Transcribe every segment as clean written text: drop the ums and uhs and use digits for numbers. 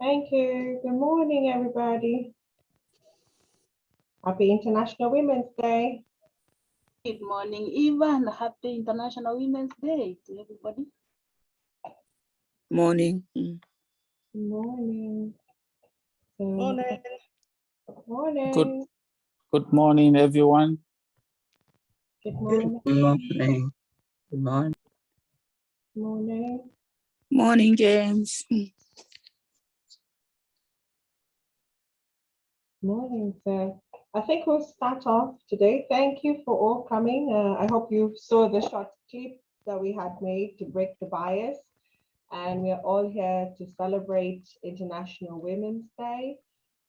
Thank you. Good morning, everybody. Happy International Women's Day. Good morning, Eva, and happy International Women's Day to everybody. Morning. Morning. Morning. Morning. Good morning, everyone. Good morning. Good morning. Good morning. Morning. Morning, James. Morning, sir. I think we'll start off today. Thank you for all coming. I hope you saw the short clip that we had made to break the bias. And we're all here to celebrate International Women's Day.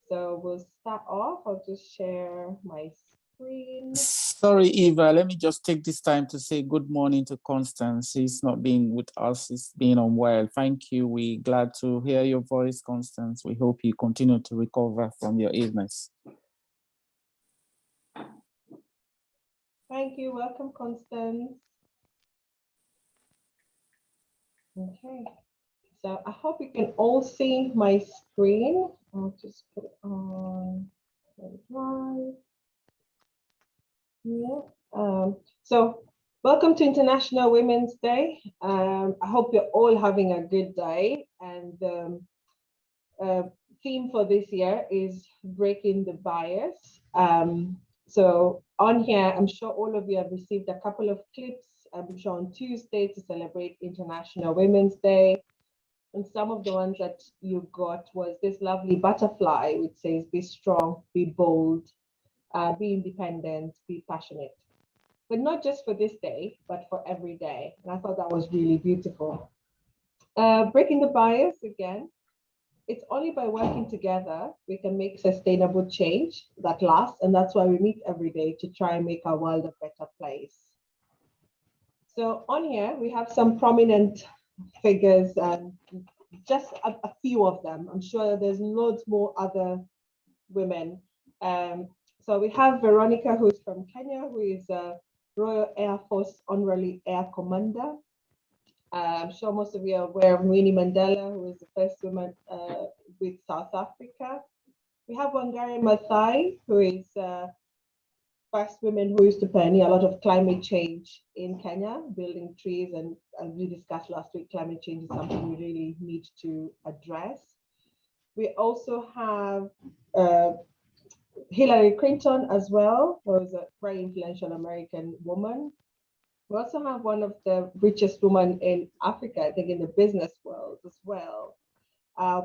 So we'll start off. I'll just share my screen. Sorry, Eva, let me just take this time to say good morning to Constance. She's not being with us, she's been unwell. Thank you. We're glad to hear your voice, Constance. We hope you continue to recover from your illness. Thank you. Welcome, Constance. Okay. So I hope you can all see my screen. I'll just put it on drive. Yeah. So welcome to International Women's Day. I hope you're all having a good day. And the theme for this year is breaking the bias. So on here, I'm sure all of you have received a couple of clips. I'm sure on Tuesday to celebrate International Women's Day. And some of the ones that you got was this lovely butterfly, which says, be strong, be bold, be independent, be passionate. But not just for this day, but for every day. And I thought that was really beautiful. Breaking the bias again, it's only by working together we can make sustainable change that lasts. And that's why we meet every day to try and make our world a better place. So on here, we have some prominent figures and just a few of them. I'm sure there's loads more other women. So we have Veronica, who's from Kenya, who is a Royal Air Force Honorary Air Commander. I'm sure most of you are aware of Winnie Mandela, who is the first woman with South Africa. We have Wangari Maathai, who is first women who used to pioneer a lot of climate change in Kenya, building trees, and as we discussed last week, climate change is something we really need to address. We also have Hillary Clinton as well, who is a very influential American woman. We also have one of the richest women in Africa, I think in the business world as well.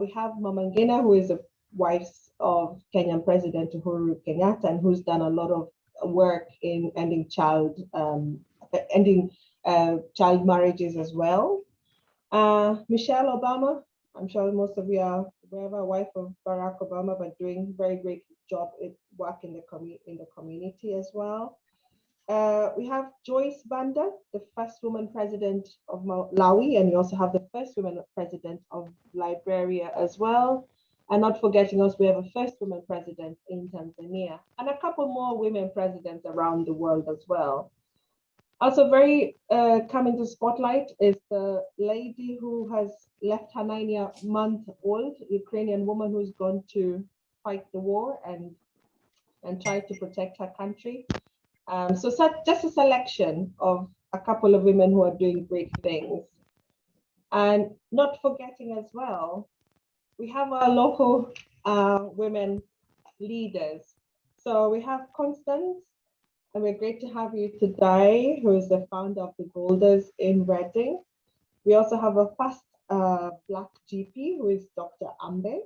We have Mama Ngina, who is a wife of Kenyan President Uhuru Kenyatta, and who's done a lot of work in ending child marriages as well. Michelle Obama, I'm sure most of you are aware of, a wife of Barack Obama, but doing very great job at work in the community as well. We have Joyce Banda, the first woman president of Malawi, and we also have the first woman president of Liberia as well. And not forgetting us, we have a first woman president in Tanzania, and a couple more women presidents around the world as well. Also very coming to spotlight is the lady who has left her 9-month-old Ukrainian woman who's gone to fight the war and try to protect her country. So just a selection of a couple of women who are doing great things. And not forgetting as well, we have our local women leaders. So we have Constance, and we're great to have you today, who is the founder of the Golders in Reading. We also have a first Black GP, who is Dr. Ambe,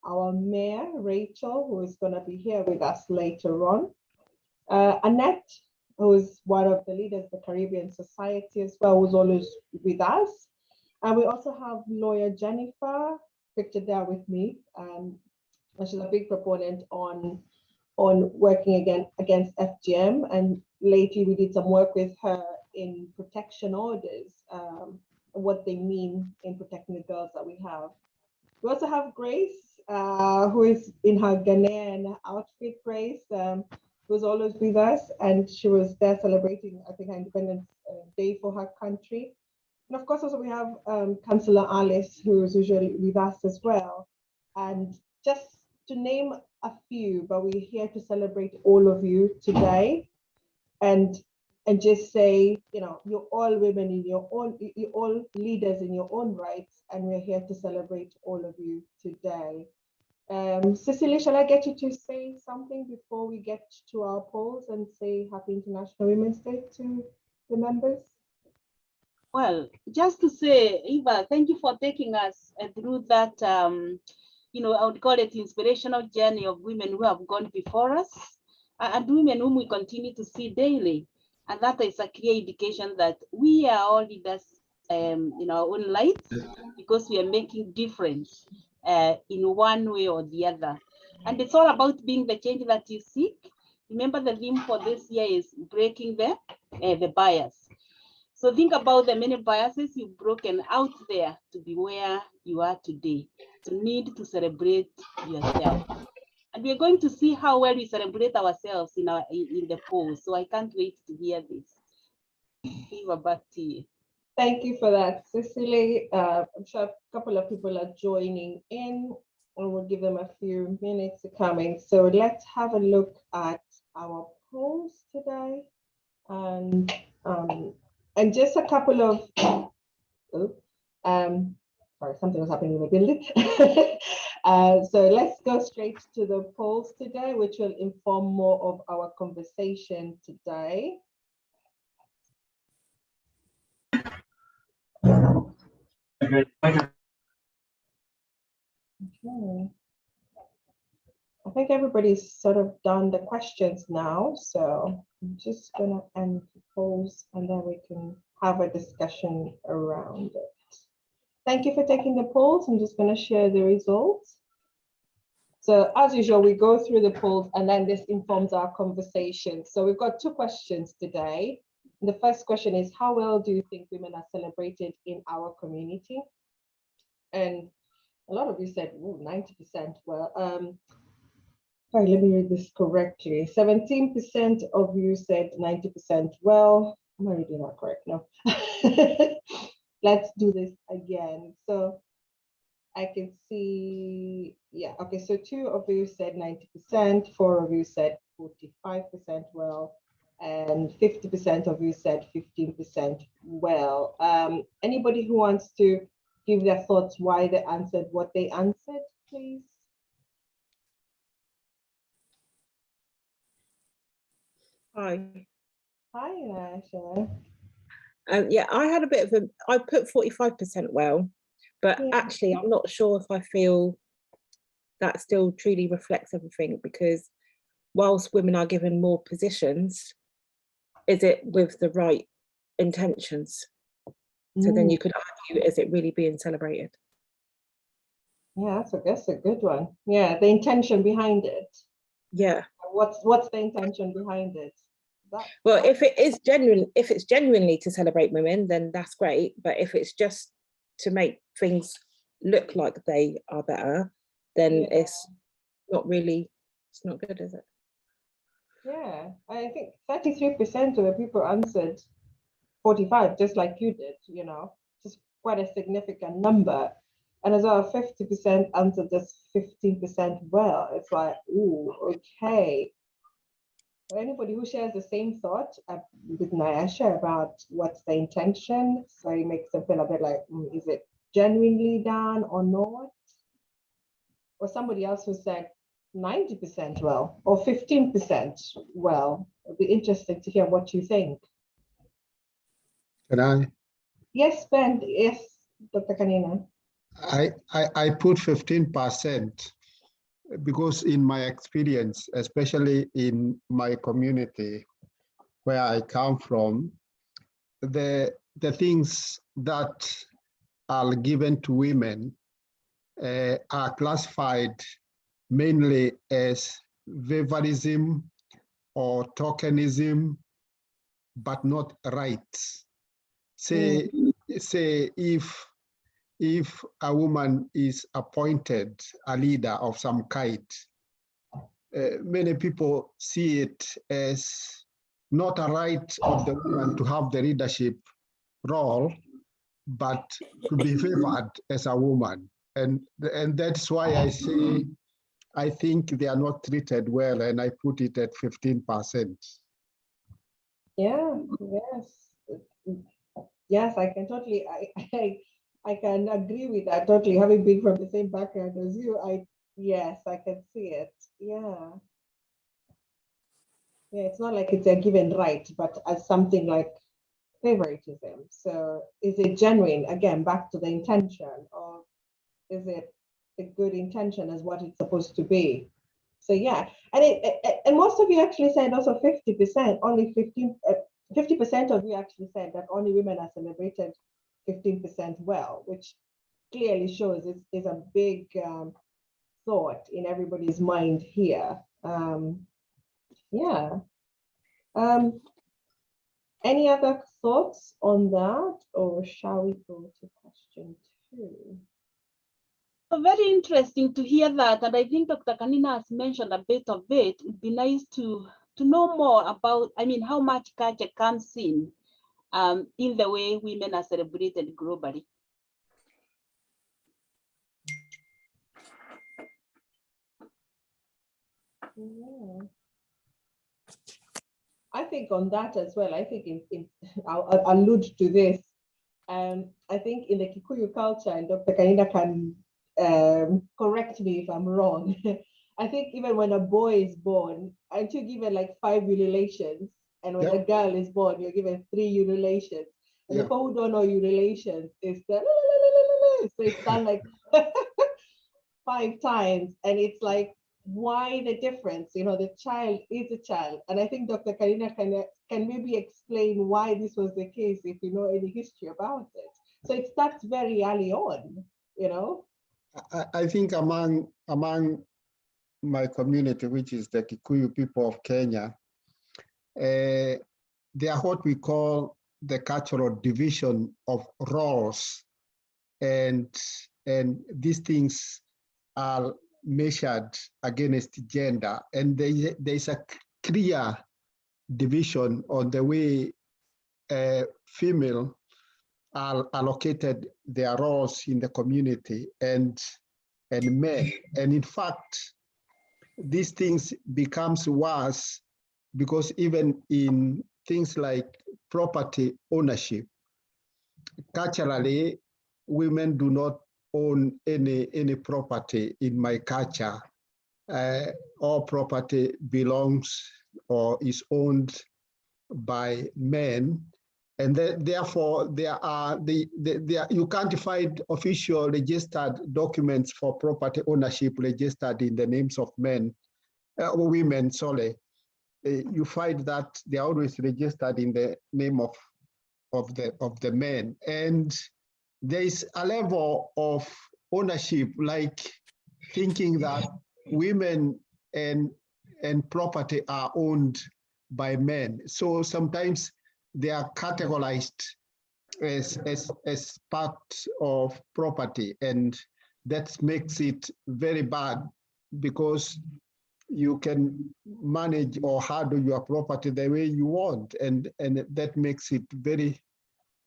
our mayor, Rachel, who is going to be here with us later on. Annette, who is one of the leaders of the Caribbean Society as well, who's always with us. And we also have lawyer Jennifer, pictured there with me. And she's a big proponent on working against FGM. And lately we did some work with her in protection orders, what they mean in protecting the girls that we have. We also have Grace, who is in her Ghanaian outfit, Grace, who's always with us. And she was there celebrating, I think, her Independence Day for her country. And of course, also we have Councillor Alice, who is usually with us as well. And just to name a few, but we're here to celebrate all of you today. And just say, you know, you're all women in your own, you're all leaders in your own rights, and we're here to celebrate all of you today. Cecilia, shall I get you to say something before we get to our polls and say Happy International Women's Day to the members? Well, just to say, Eva, thank you for taking us through that, you know, I would call it inspirational journey of women who have gone before us and women whom we continue to see daily. And that is a clear indication that we are all leaders in our own lives, because we are making difference in one way or the other. And it's all about being the change that you seek. Remember, the theme for this year is breaking the bias. So think about the many biases you've broken out there to be where you are today, to need to celebrate yourself. And we're going to see how well we celebrate ourselves in the polls. So I can't wait to hear this. Eva, back to you. Thank you for that, Cecily. I'm sure a couple of people are joining in, and we'll give them a few minutes to come in. So let's have a look at our polls today. And just a couple of, sorry, something was happening in the building. So let's go straight to the polls today, which will inform more of our conversation today. Okay. I think everybody's sort of done the questions now, so I'm just gonna end the polls and then we can have a discussion around it. Thank you for taking the polls. I'm just gonna share the results. So as usual, we go through the polls and then this informs our conversation. So we've got two questions today. The first question is, how well do you think women are celebrated in our community? And a lot of you said, 90%. Well, sorry, let me read this correctly. 17% of you said 90%. Well, am I reading that correct? No. Let's do this again. So I can see, yeah, okay, so 2 of you said 90%, 4 of you said 45% well, and 50% of you said 15% well. Anybody who wants to give their thoughts why they answered what they answered, please? Hi. Hi, Aisha. Yeah, I had a bit of I put 45% well, but actually I'm not sure if I feel that still truly reflects everything, because whilst women are given more positions, is it with the right intentions? So then you could argue, is it really being celebrated? Yeah, that's a good one. Yeah, the intention behind it. Yeah. What's the intention behind it? Well, if it's genuinely to celebrate women, then that's great. But if it's just to make things look like they are better, then it's not really, it's not good, is it? Yeah, I think 33% of the people answered 45, just like you did, you know, just quite a significant number. And as well, 50% answered just 15% well. It's like, ooh, okay. Anybody who shares the same thought with Nyasha about what's the intention, so it makes them feel a bit like, is it genuinely done or not? Or somebody else who said 90% well or 15% well. It'd be interesting to hear what you think. Can I? Yes, Ben. Yes, Dr. Kanina. I put 15% because in my experience, especially in my community where I come from, the things that are given to women are classified mainly as favorism or tokenism, but not rights. Say if a woman is appointed a leader of some kind, many people see it as not a right of the woman to have the leadership role, but to be favored as a woman. And that's why I say, I think they are not treated well, and I put it at 15%. Yeah, yes. Yes, I can totally, I can agree with that totally. Having been from the same background as you, yes, I can see it. Yeah. Yeah, it's not like it's a given right, but as something like favoritism. So is it genuine? Again, back to the intention, or is it a good intention as what it's supposed to be? So yeah, and and most of you actually said also 50%, only 50% of you actually said that only women are celebrated 15% well, which clearly shows is a big thought in everybody's mind here. Yeah. Any other thoughts on that, or shall we go to question 2? So very interesting to hear that, and I think Dr. Kanina has mentioned a bit of it. It'd be nice to know more about, I mean, how much culture comes in the way women are celebrated globally. Yeah. I think on that as well, I think I'll allude to this. I think in the Kikuyu culture, and Dr. Kanina can correct me if I'm wrong. I think even when a boy is born, aren't you given like 5 ululations? And when a girl is born, you're given 3 ululations. And the people who don't know ululations, it's the so it's done like 5 times. And it's like, why the difference? You know, the child is a child. And I think Dr. Karina can maybe explain why this was the case if you know any history about it. So it starts very early on, you know. I think among my community, which is the Kikuyu people of Kenya, they are what we call the cultural division of roles, and these things are measured against gender, and there's a clear division on the way female are allocated their roles in the community and men. And in fact, these things becomes worse because even in things like property ownership, culturally, women do not own any property in my culture. All property belongs or is owned by men, and therefore you can't find official registered documents for property ownership registered in the names of women. Sorry, you find that they are always registered in the name of the men, and there is a level of ownership, like thinking that women and property are owned by men. So sometimes they are categorized as part of property, and that makes it very bad because you can manage or handle your property the way you want, and that makes it very,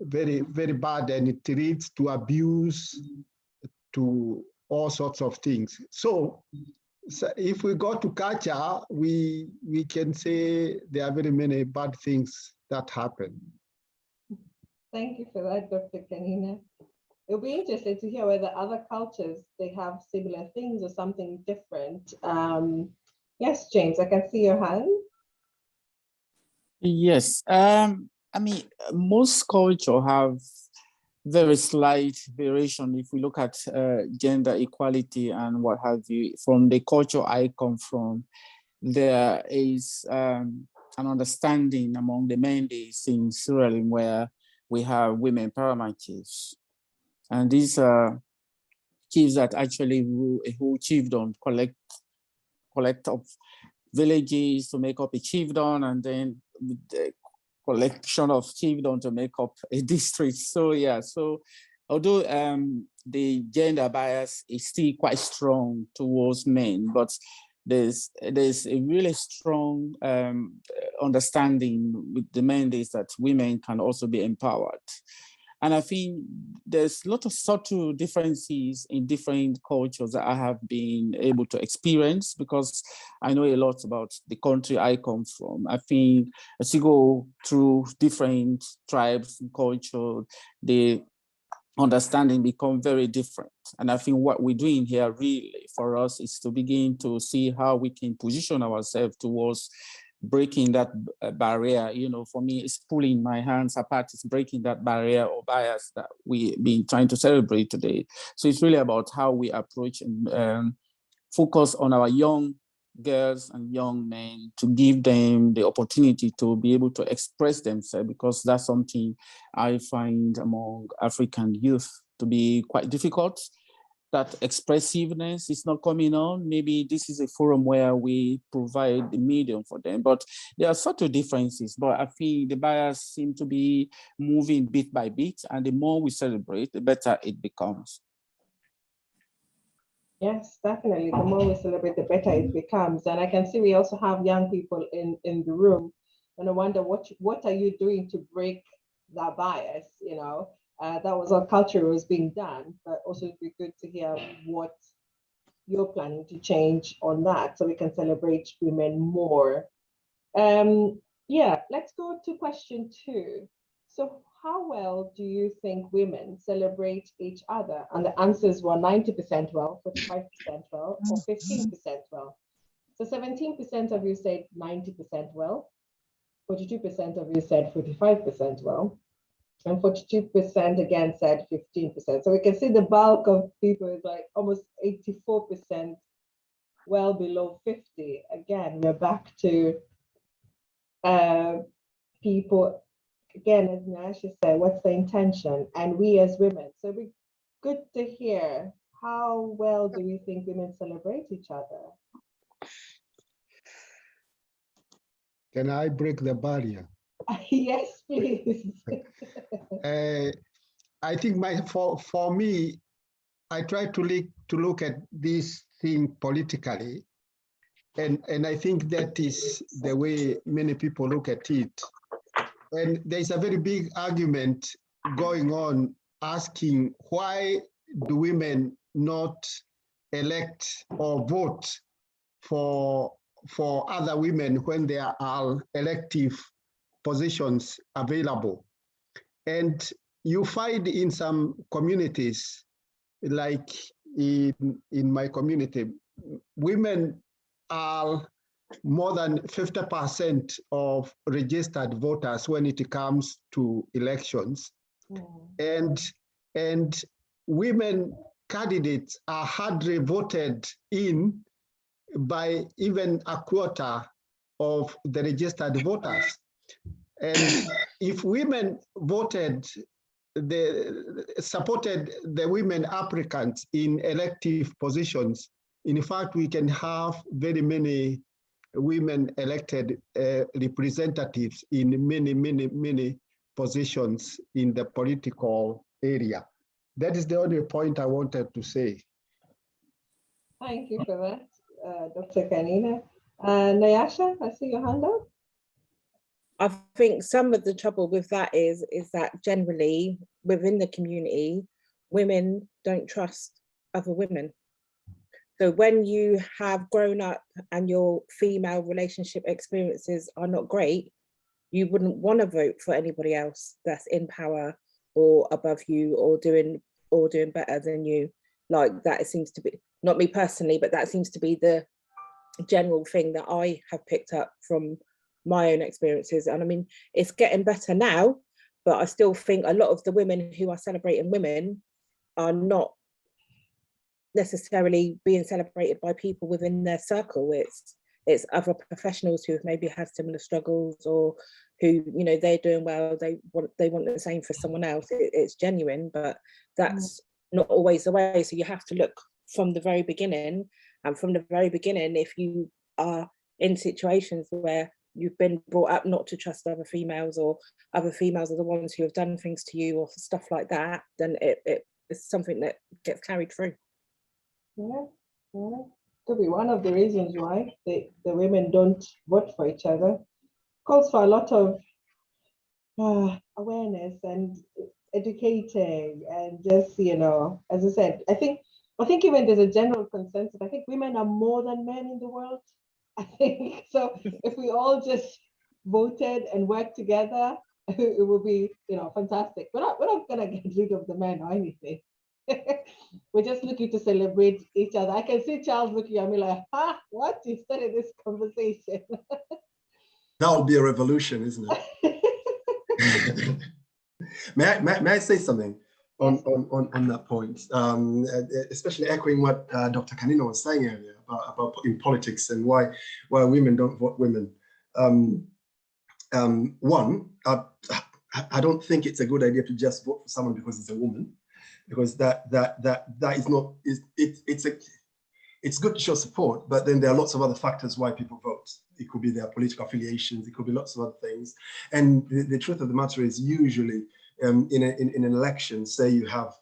very, very bad, and it leads to abuse, to all sorts of things. So if we go to culture, we can say there are very many bad things that happen. Thank you for that, Dr. Kanina. It'll be interesting to hear whether other cultures, they have similar things or something different. Yes, James, I can see your hand. Yes, I mean, most culture have very slight variation. If we look at gender equality and what have you, from the culture I come from, there is an understanding among the Mendes in Sierra Leone where we have women paramount chiefs. And these are chiefs that actually who chiefdom collect of villages to make up a chiefdom, and then the collection of chiefdom to make up a district. So yeah, so although the gender bias is still quite strong towards men, but there's a really strong understanding with the Mendes that women can also be empowered. And I think there's a lot of subtle differences in different cultures that I have been able to experience, because I know a lot about the country I come from. I think as you go through different tribes and culture, the understanding become very different. And I think what we're doing here really for us is to begin to see how we can position ourselves towards breaking that barrier. You know, for me, it's pulling my hands apart, it's breaking that barrier or bias that we've been trying to celebrate today. So it's really about how we approach and focus on our young girls and young men, to give them the opportunity to be able to express themselves, because that's something I find among African youth to be quite difficult. That expressiveness is not coming on. Maybe this is a forum where we provide the medium for them, but there are subtle differences. But I think the bias seem to be moving bit by bit, and the more we celebrate, the better it becomes. Yes, definitely. The more we celebrate, the better it becomes. And I can see we also have young people in the room. And I wonder, what are you doing to break that bias? You know, that was what culture was being done, but also it'd be good to hear what you're planning to change on that, so we can celebrate women more. Yeah, let's go to question 2. So how well do you think women celebrate each other? And the answers were 90% well, 45% well, or 15% well. So 17% of you said 90% well, 42% of you said 45% well, and 42% again said 15%. So we can see the bulk of people is like almost 84%, well below 50. Again, we're back to people. Again, as Nasha said, what's the intention? And we as women. So it'd be good to hear, how well do we think women celebrate each other? Can I break the barrier? Yes, please. I think for me, I try to look at this thing politically, and I think that is the way many people look at it. And there's a very big argument going on asking, why do women not elect or vote for other women when there are elective positions available? And you find in some communities, like in my community, women are more than 50% of registered voters when it comes to elections. And women candidates are hardly voted in by even a quarter of the registered voters. And if women supported the women applicants in elective positions, in fact, we can have very many women elected representatives in many positions in the political area. That is the only point I wanted to say. Thank you for that, Dr. Kanina. Nyasha, I see your hand up. I think some of the trouble with that is that generally within the community, women don't trust other women. So when you have grown up and your female relationship experiences are not great, you wouldn't want to vote for anybody else that's in power or above you or doing better than you. Like that, it seems to be, not me personally, but that seems to be the general thing that I have picked up from my own experiences. And I mean, it's getting better now, but I still think a lot of the women who are celebrating women are not necessarily being celebrated by people within their circle. It's other professionals who have maybe had similar struggles, or who, you know, they're doing well, they want the same for someone else. It's genuine, but that's not always the way. So you have to look from the very beginning, and from the very beginning, if you are in situations where you've been brought up not to trust other females, or other females are the ones who have done things to you or stuff like that, then it's something that gets carried through. Yeah, could be one of the reasons why the women don't vote for each other. Calls for a lot of awareness and educating and just, as I said, I think even there's a general consensus. I think women are more than men in the world. I think so. If we all just voted and worked together, it would be, fantastic. We're not gonna get rid of the men or anything. We're just looking to celebrate each other. I can see Charles looking at me like, what? You started this conversation. That would be a revolution, isn't it? May I say something on that point, especially echoing what Dr. Kanino was saying earlier about in politics and why women don't vote women. One, I don't think it's a good idea to just vote for someone because it's a woman, because that is not, it's good to show support, but then there are lots of other factors why people vote. It could be their political affiliations, it could be lots of other things. And the truth of the matter is, usually in an election, say you have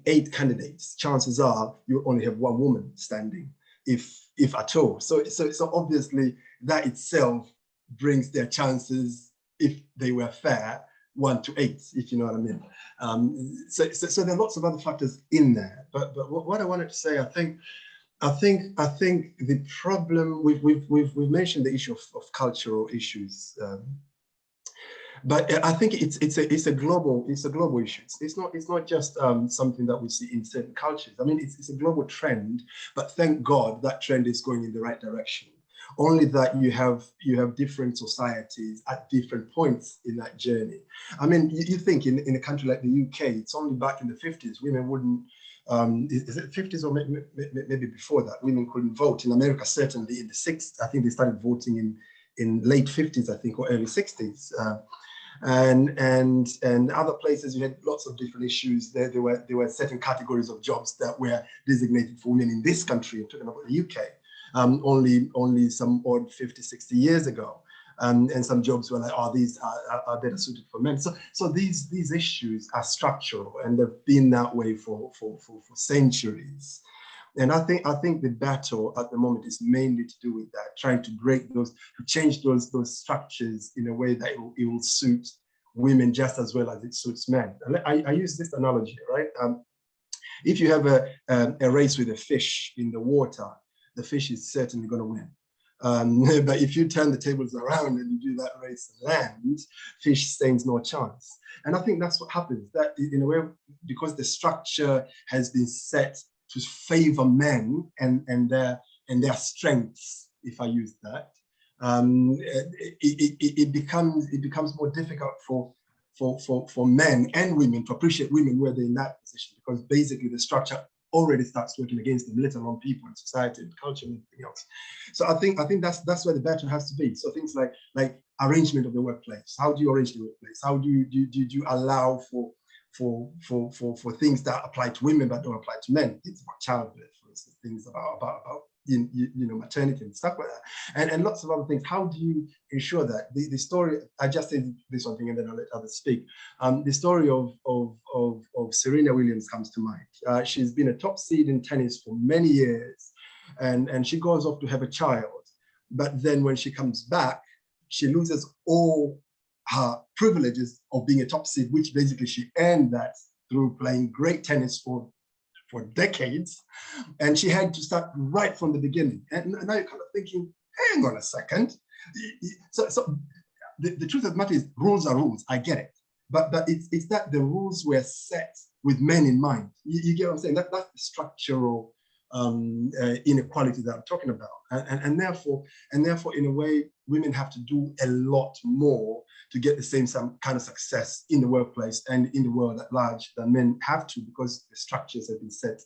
8 candidates, chances are you only have 1 woman standing, if at all. So obviously that itself brings their chances, if they were fair, 1 to 8, if you know what I mean. So there are lots of other factors in there. But what I wanted to say, I think the problem, we've mentioned the issue of cultural issues, but I think it's a global issue. It's not just something that we see in certain cultures. I mean, it's a global trend, but thank God that trend is going in the right direction. Only that you have different societies at different points in that journey. I mean, you think in a country like the UK, it's only back in the 50s women wouldn't. Is it 50s or maybe before that, women couldn't vote. In America, certainly in the 60s, I think they started voting in late 50s, I think, or early 60s. And other places, you had lots of different issues. There were certain categories of jobs that were designated for women in this country. I'm talking about the UK, only some odd 50, 60 years ago. And some jobs were like, oh, these are better suited for men. So these issues are structural, and they've been that way for centuries. And I think the battle at the moment is mainly to do with that, trying to break those, to change those structures in a way that it will suit women just as well as it suits men. I use this analogy, right? If you have a race with a fish in the water, the fish is certainly going to win. But if you turn the tables around and you do that race on land, fish stands no chance. And I think that's what happens, that in a way, because the structure has been set to favor men and their strengths, if I use that, it becomes more difficult for men and women to appreciate women where they're in that position, because basically the structure already starts working against them, let alone people and society and culture and everything else. So I think that's where the battle has to be. So things like arrangement of the workplace. How do you arrange the workplace? How do you allow for things that apply to women but don't apply to men? Things about childbirth, for instance, things about maternity and stuff like that, and lots of other things. How do you ensure that the story? I just said this one thing and then I'll let others speak. The story of Serena Williams comes to mind. She's been a top seed in tennis for many years, and she goes off to have a child, but then when she comes back, she loses all her privileges of being a top seed, which basically she earned that through playing great tennis for decades, and she had to start right from the beginning. And now you're kind of thinking, hang on a second. So the truth of the matter is, rules are rules. I get it, but it's that the rules were set with men in mind. You get what I'm saying? That's the structural inequality that I'm talking about, and therefore, in a way, women have to do a lot more to get the same kind of success in the workplace and in the world at large than men have to, because the structures have been set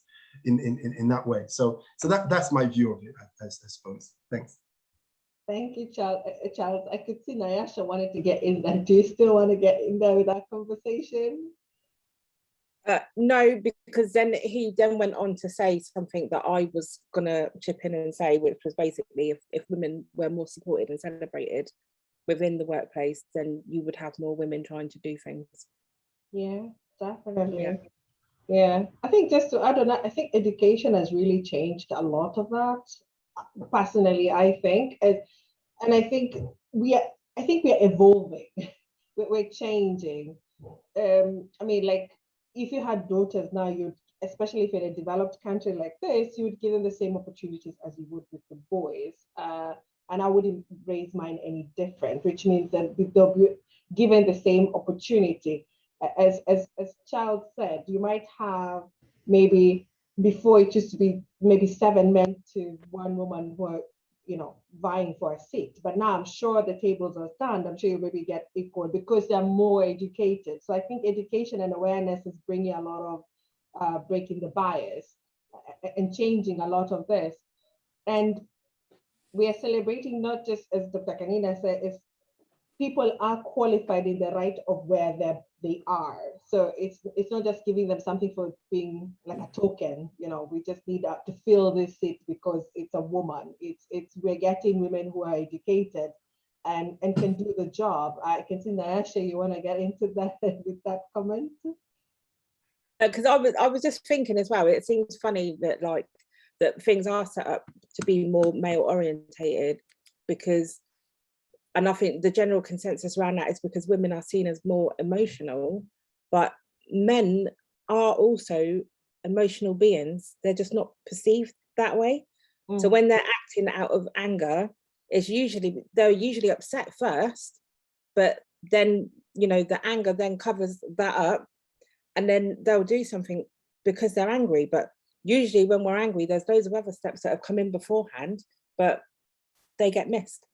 in that way. So that's my view of it, I suppose. Thanks. Thank you, Charles. I could see Nyasha wanted to get in there. Do you still want to get in there with that conversation? No, because then he went on to say something that I was gonna chip in and say, which was basically, if women were more supported and celebrated within the workplace, then you would have more women trying to do things. Yeah, definitely. Yeah, I think just to add on that, I think education has really changed a lot of that. Personally, I think, and I think we are evolving. We're changing. I mean, like, if you had daughters now, you'd, especially if you're in a developed country like this, you would give them the same opportunities as you would with the boys. And I wouldn't raise mine any different, which means that they'll be given the same opportunity. As Child said, you might have maybe, before it used to be maybe 7 men to 1 woman who are, you know, vying for a seat. But now I'm sure the tables are turned. I'm sure you maybe get equal because they're more educated. So I think education and awareness is bringing a lot of breaking the bias and changing a lot of this. And we are celebrating not just, as Dr. Kanina said, is people are qualified in the right of where they are. So it's not just giving them something for being like a token, you know, we just need to fill this seat because it's a woman. It's we're getting women who are educated and can do the job. I can see Nyasha, you want to get into that with that comment? Because I was just thinking as well, it seems funny that like that things are set up to be more male orientated, because, and I think the general consensus around that is because women are seen as more emotional, but men are also emotional beings. They're just not perceived that way. So when they're acting out of anger, they're usually upset first, but then, you know, the anger then covers that up, and then they'll do something because they're angry. But usually when we're angry, there's loads of other steps that have come in beforehand, but they get missed.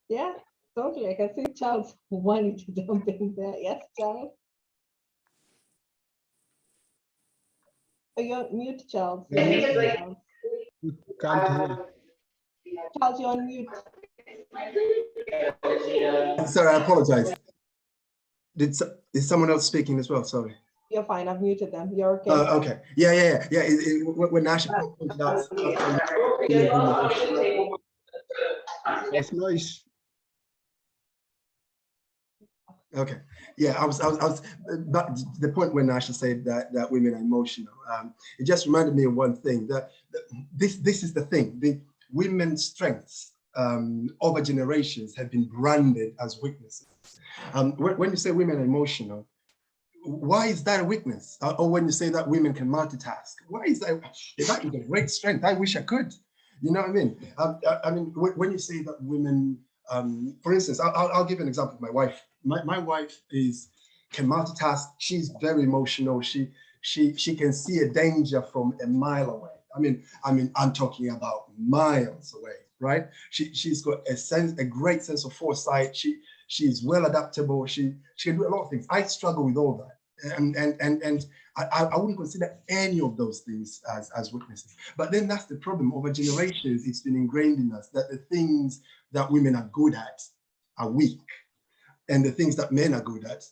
Yeah, totally. I can see Charles wanting to jump in there. Yes, Charles. Are you on mute, Charles? You can't hear. Charles, you're on mute. Sorry, I apologize. Is someone else speaking as well? Sorry. You're fine. I've muted them. You're okay. Okay. Yeah. When Nasha pointed out, There's noise. okay. Yeah, I was. But the point when Nasha said that women are emotional, it just reminded me of one thing. That this is the thing. The women's strengths over generations have been branded as weaknesses. When you say women are emotional, why is that a weakness? Or when you say that women can multitask, why is that? That is a great strength. I wish I could. You know what I mean? I mean, when you say that women, for instance, I'll give an example of my wife. My wife can multitask. She's very emotional. She can see a danger from a mile away. I mean, I'm talking about miles away, right? She's got a great sense of foresight. She's well adaptable. She can do a lot of things. I struggle with all that, and I wouldn't consider any of those things as weaknesses. But then that's the problem. Over generations, it's been ingrained in us that the things that women are good at are weak, and the things that men are good at,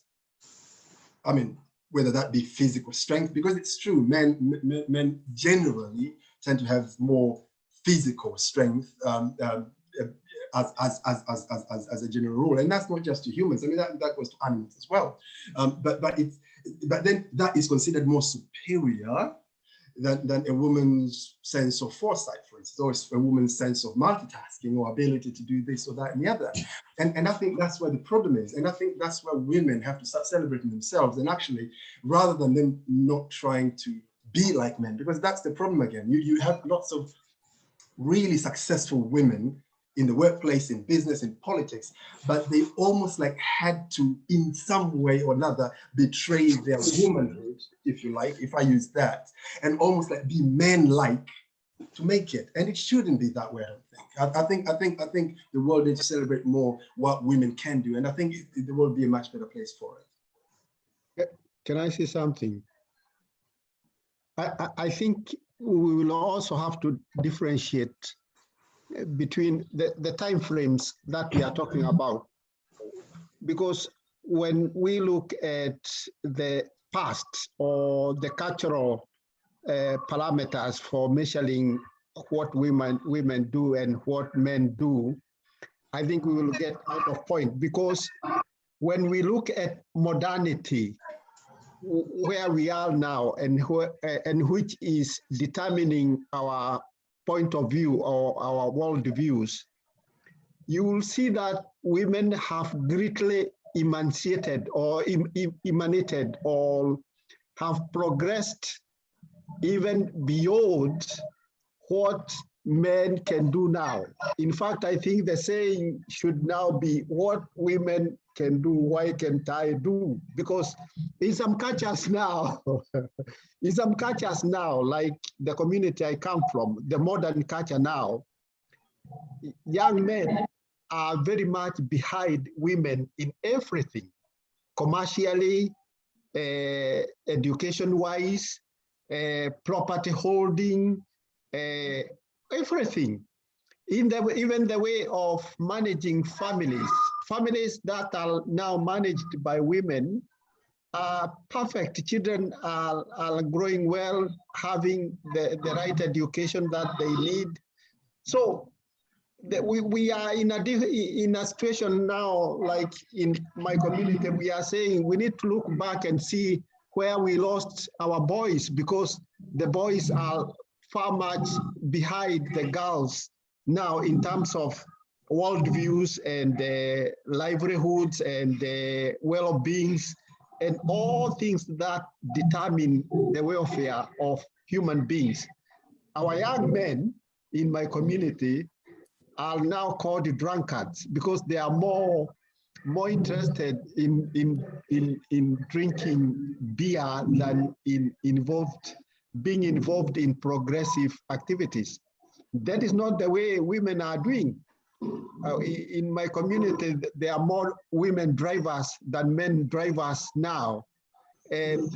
I mean, whether that be physical strength, because it's true, men generally tend to have more physical strength as a general rule, and that's not just to humans. I mean, that goes to animals as well. But then that is considered more superior than a woman's sense of foresight, for instance, or a woman's sense of multitasking or ability to do this or that and the other. And I think that's where the problem is. And I think that's where women have to start celebrating themselves, and actually, rather than them not trying to be like men, because that's the problem again. You have lots of really successful women in the workplace, in business, in politics, but they almost like had to, in some way or another, betray their womanhood, if you like, if I use that, and almost like be men-like to make it. And it shouldn't be that way, I don't think. I think the world needs to celebrate more what women can do, and I think the world will be a much better place for it. Can I say something? I think we will also have to differentiate between the time frames that we are talking about, because when we look at the past or the cultural parameters for measuring what women do and what men do, I think we will get out of point, because when we look at modernity, where we are now and which is determining our point of view or our world views, you will see that women have greatly emancipated or emanated or have progressed even beyond what men can do now. In fact, I think the saying should now be what women can do, why can't I do? Because in some cultures now, like the community I come from, the modern culture now, young men are very much behind women in everything, commercially, education-wise, property holding, everything. Even the way of managing families that are now managed by women are perfect. Children are growing well, having the right education that they need. So we are in a situation now, like in my community, we are saying we need to look back and see where we lost our boys, because the boys are far much behind the girls now in terms of worldviews and livelihoods and well-beings and all things that determine the welfare of human beings. Our young men in my community are now called drunkards because they are more interested in drinking beer than being involved in progressive activities. That is not the way women are doing. In my community, there are more women drivers than men drivers now. And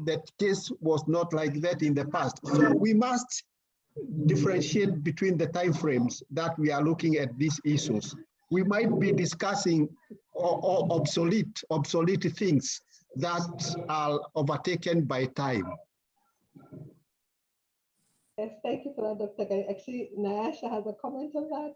that case was not like that in the past. So we must differentiate between the timeframes that we are looking at these issues. We might be discussing obsolete things that are overtaken by time. Yes, thank you for that, Dr. Gani. Actually, Nyasha has a comment on that.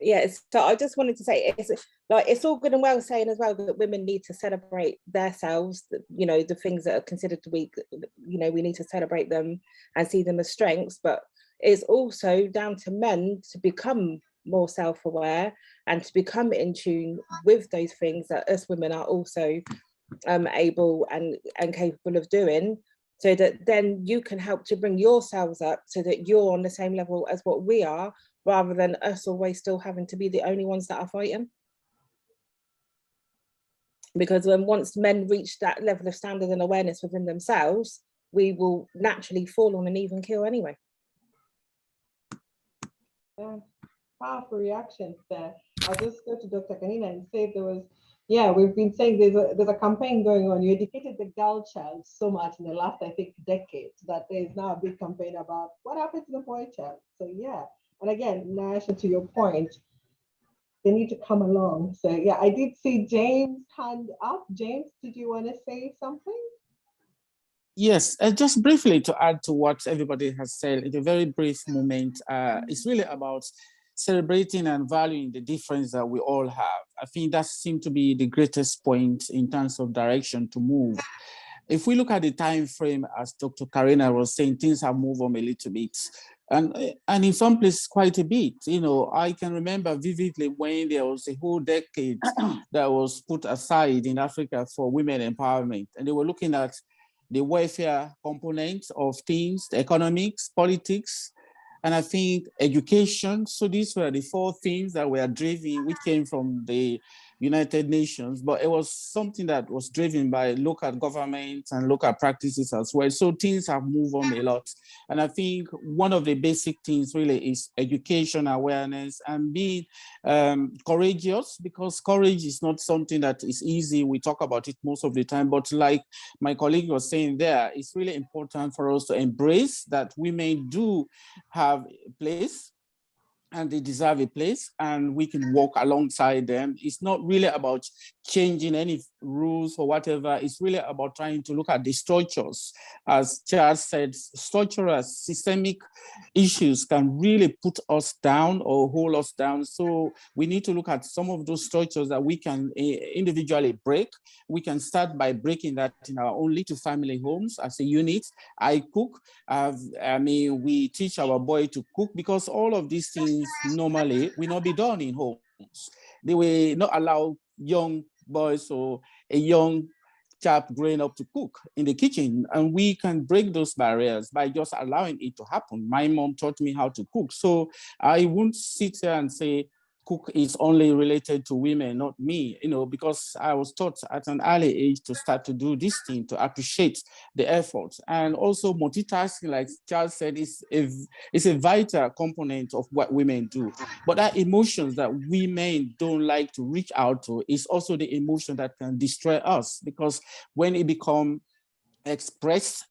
Yes, so I just wanted to say it's all good and well saying as well that women need to celebrate themselves, you know, the things that are considered weak, you know, we need to celebrate them and see them as strengths, but it's also down to men to become more self-aware and to become in tune with those things that us women are also able and capable of doing, so that then you can help to bring yourselves up so that you're on the same level as what we are, rather than us always still having to be the only ones that are fighting. Because when once men reach that level of standard and awareness within themselves, we will naturally fall on an even keel anyway. Yeah, powerful reactions there. I'll just go to Dr. Kanina and say there was, yeah, we've been saying there's a campaign going on. You educated the girl child so much in the last, I think, decade, that there is now a big campaign about what happened to the boy child. So yeah, and again, Nasha, to your point, they need to come along. So yeah, I did see James' hand up. James, did you want to say something? Yes, just briefly to add to what everybody has said in a very brief moment, it's really about celebrating and valuing the difference that we all have. I think that seemed to be the greatest point in terms of direction to move. If we look at the time frame, as Dr. Karina was saying, things have moved on a little bit. And in some places quite a bit. You know, I can remember vividly when there was a whole decade that was put aside in Africa for women empowerment. And they were looking at the welfare components of things, the economics, politics, and I think education. So these were the four things that were driven, which came from the United Nations, but it was something that was driven by local governments and local practices as well. So things have moved on a lot. And I think one of the basic things really is education, awareness, and being courageous, because courage is not something that is easy. We talk about it most of the time, but like my colleague was saying there, it's really important for us to embrace that women do have a place and they deserve a place, and we can walk alongside them. It's not really about changing any rules or whatever. It's really about trying to look at the structures. As Charles said, structural systemic issues can really put us down or hold us down. So we need to look at some of those structures that we can individually break. We can start by breaking that in our own little family homes as a unit. I cook. We teach our boy to cook, because all of these things normally will not be done in homes. They will not allow young boys or a young chap growing up to cook in the kitchen, and we can break those barriers by just allowing it to happen. My mom taught me how to cook, so I won't sit here and say cook is only related to women, not me, because I was taught at an early age to start to do this thing, to appreciate the effort. And also multitasking, like Charles said, is a vital component of what women do. But that emotions that women don't like to reach out to is also the emotion that can destroy us, because when it becomes expressed,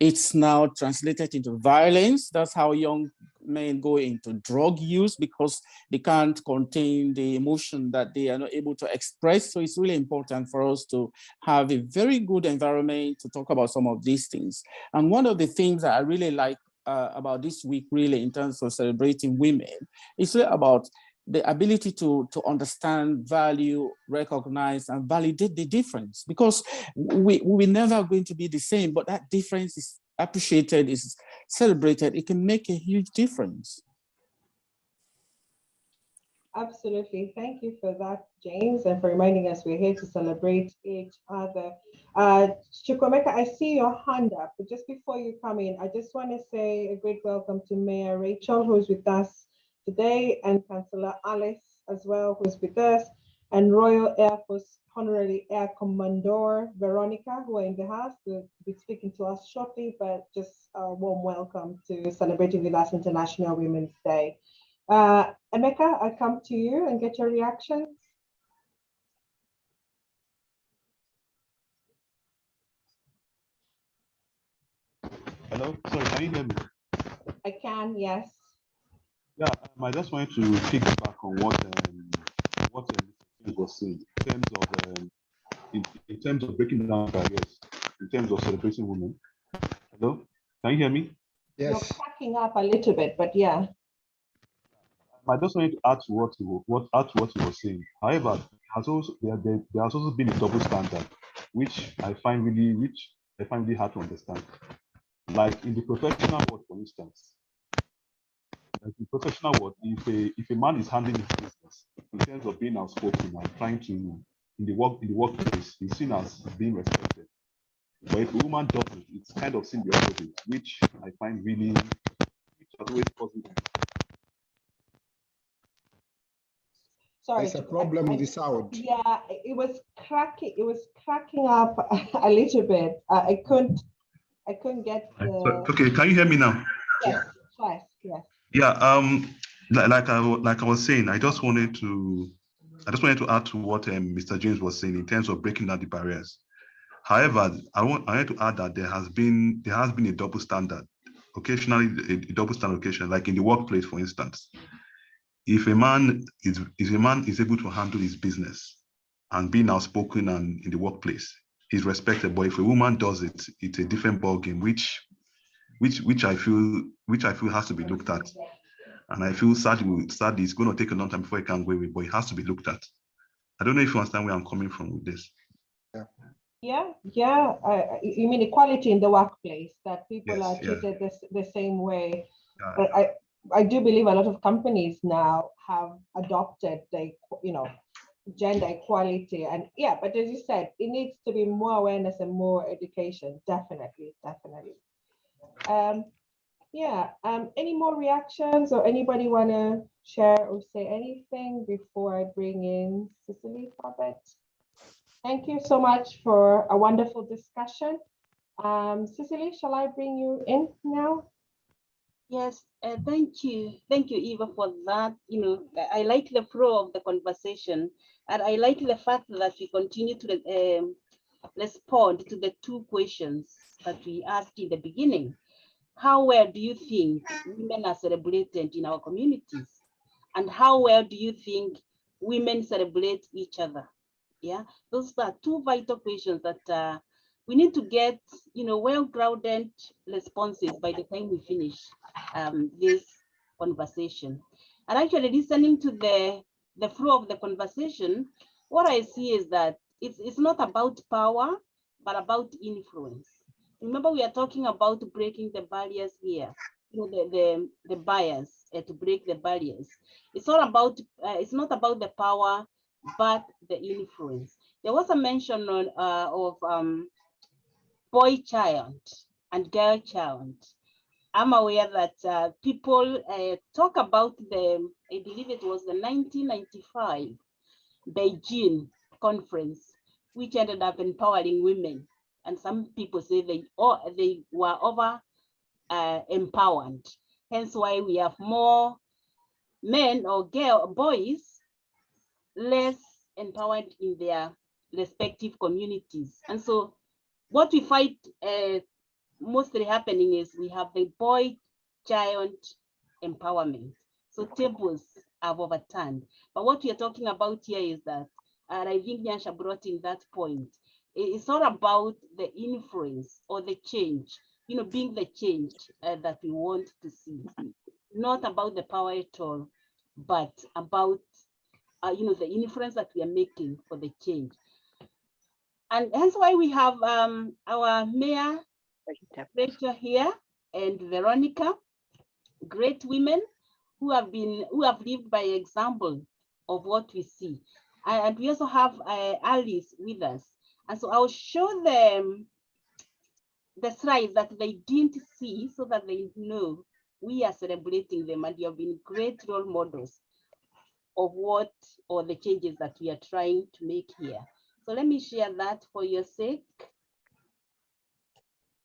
it's now translated into violence. That's how young men go into drug use, because they can't contain the emotion that they are not able to express. So it's really important for us to have a very good environment to talk about some of these things. And one of the things that I really like about this week, really, in terms of celebrating women, is really about the ability to understand, value, recognize, and validate the difference, because we're never going to be the same, but that difference is appreciated, is celebrated. It can make a huge difference. Absolutely. Thank you for that, James, and for reminding us we're here to celebrate each other. Chukwemeka, I see your hand up, but just before you come in, I just want to say a great welcome to Mayor Rachel, who's with us today, and Councillor Alice as well, who's with us, and Royal Air Force Honorary Air Commodore Veronica, who are in the house, will be speaking to us shortly, but just a warm welcome to celebrating with us International Women's Day. Emeka, I come to you and get your reaction. Hello, sorry, can you hear me? I can, yes. Yeah, I just wanted to piggyback on what James was saying in terms of breaking down barriers, in terms of celebrating women. Hello, can you hear me? You're Yes. cracking up a little bit, but yeah. I just wanted to add to what he was saying. However, there has also been a double standard, which I find really hard to understand. Like in the professional world, for instance, like in professional world, if a man is handling his business in terms of being outspoken and trying to in the workplace, he's seen as being respected. But if a woman does it, it's kind of seen the opposite, which I find which has always caused me. Sorry. There's a problem with the sound. Yeah, it was cracking up a little bit. I couldn't get the. Okay, can you hear me now? Yes, yes. Yeah, like I was saying, I just wanted to add to what Mr. James was saying in terms of breaking down the barriers. However, I wanted to add that there has been a double standard, occasionally a double standard occasion, like in the workplace, for instance. If a man is able to handle his business and being outspoken and in the workplace, he's respected. But if a woman does it, it's a different ballgame, which I feel has to be looked at. And I feel sadly it's going to take a long time before it can go away, but it has to be looked at. I don't know if you understand where I'm coming from with this. Yeah. You mean equality in the workplace, that people Yes, are treated the same way. Yeah. But I do believe a lot of companies now have adopted the, gender equality, and yeah, but as you said, it needs to be more awareness and more education. Definitely. Any more reactions, or anybody want to share or say anything before I bring in Cicely Corbett? Thank you so much for a wonderful discussion. Cicely, shall I bring you in now? Yes, thank you, Eva, for that. I like the flow of the conversation, and I like the fact that we continue to respond to the two questions that we asked in the beginning. How well do you think women are celebrated in our communities? And how well do you think women celebrate each other? Yeah, those are two vital questions that we need to get, well-grounded responses by the time we finish this conversation. And actually listening to the flow of the conversation, what I see is that it's not about power, but about influence. Remember, we are talking about breaking the barriers here, the barriers, to break the barriers. It's not about the power but the influence. There was a mention on, of boy child and girl child. I'm aware that people talk about the, I believe it was the 1995 Beijing conference, which ended up empowering women. And some people say they were over empowered. Hence why we have more men or boys less empowered in their respective communities. And so what we find mostly happening is we have the boy child empowerment. So tables have overturned. But what we are talking about here is that, and I think Nyansha brought in that point, it's all about the influence or the change, being the change that we want to see. Not about the power at all, but about the influence that we are making for the change. And hence why we have our mayor, Rachel here, and Veronica, great women who have lived by example of what we see. And we also have Alice with us. And so I'll show them the slides that they didn't see so that they know we are celebrating them, and you have been great role models of what, or the changes that we are trying to make here. So let me share that for your sake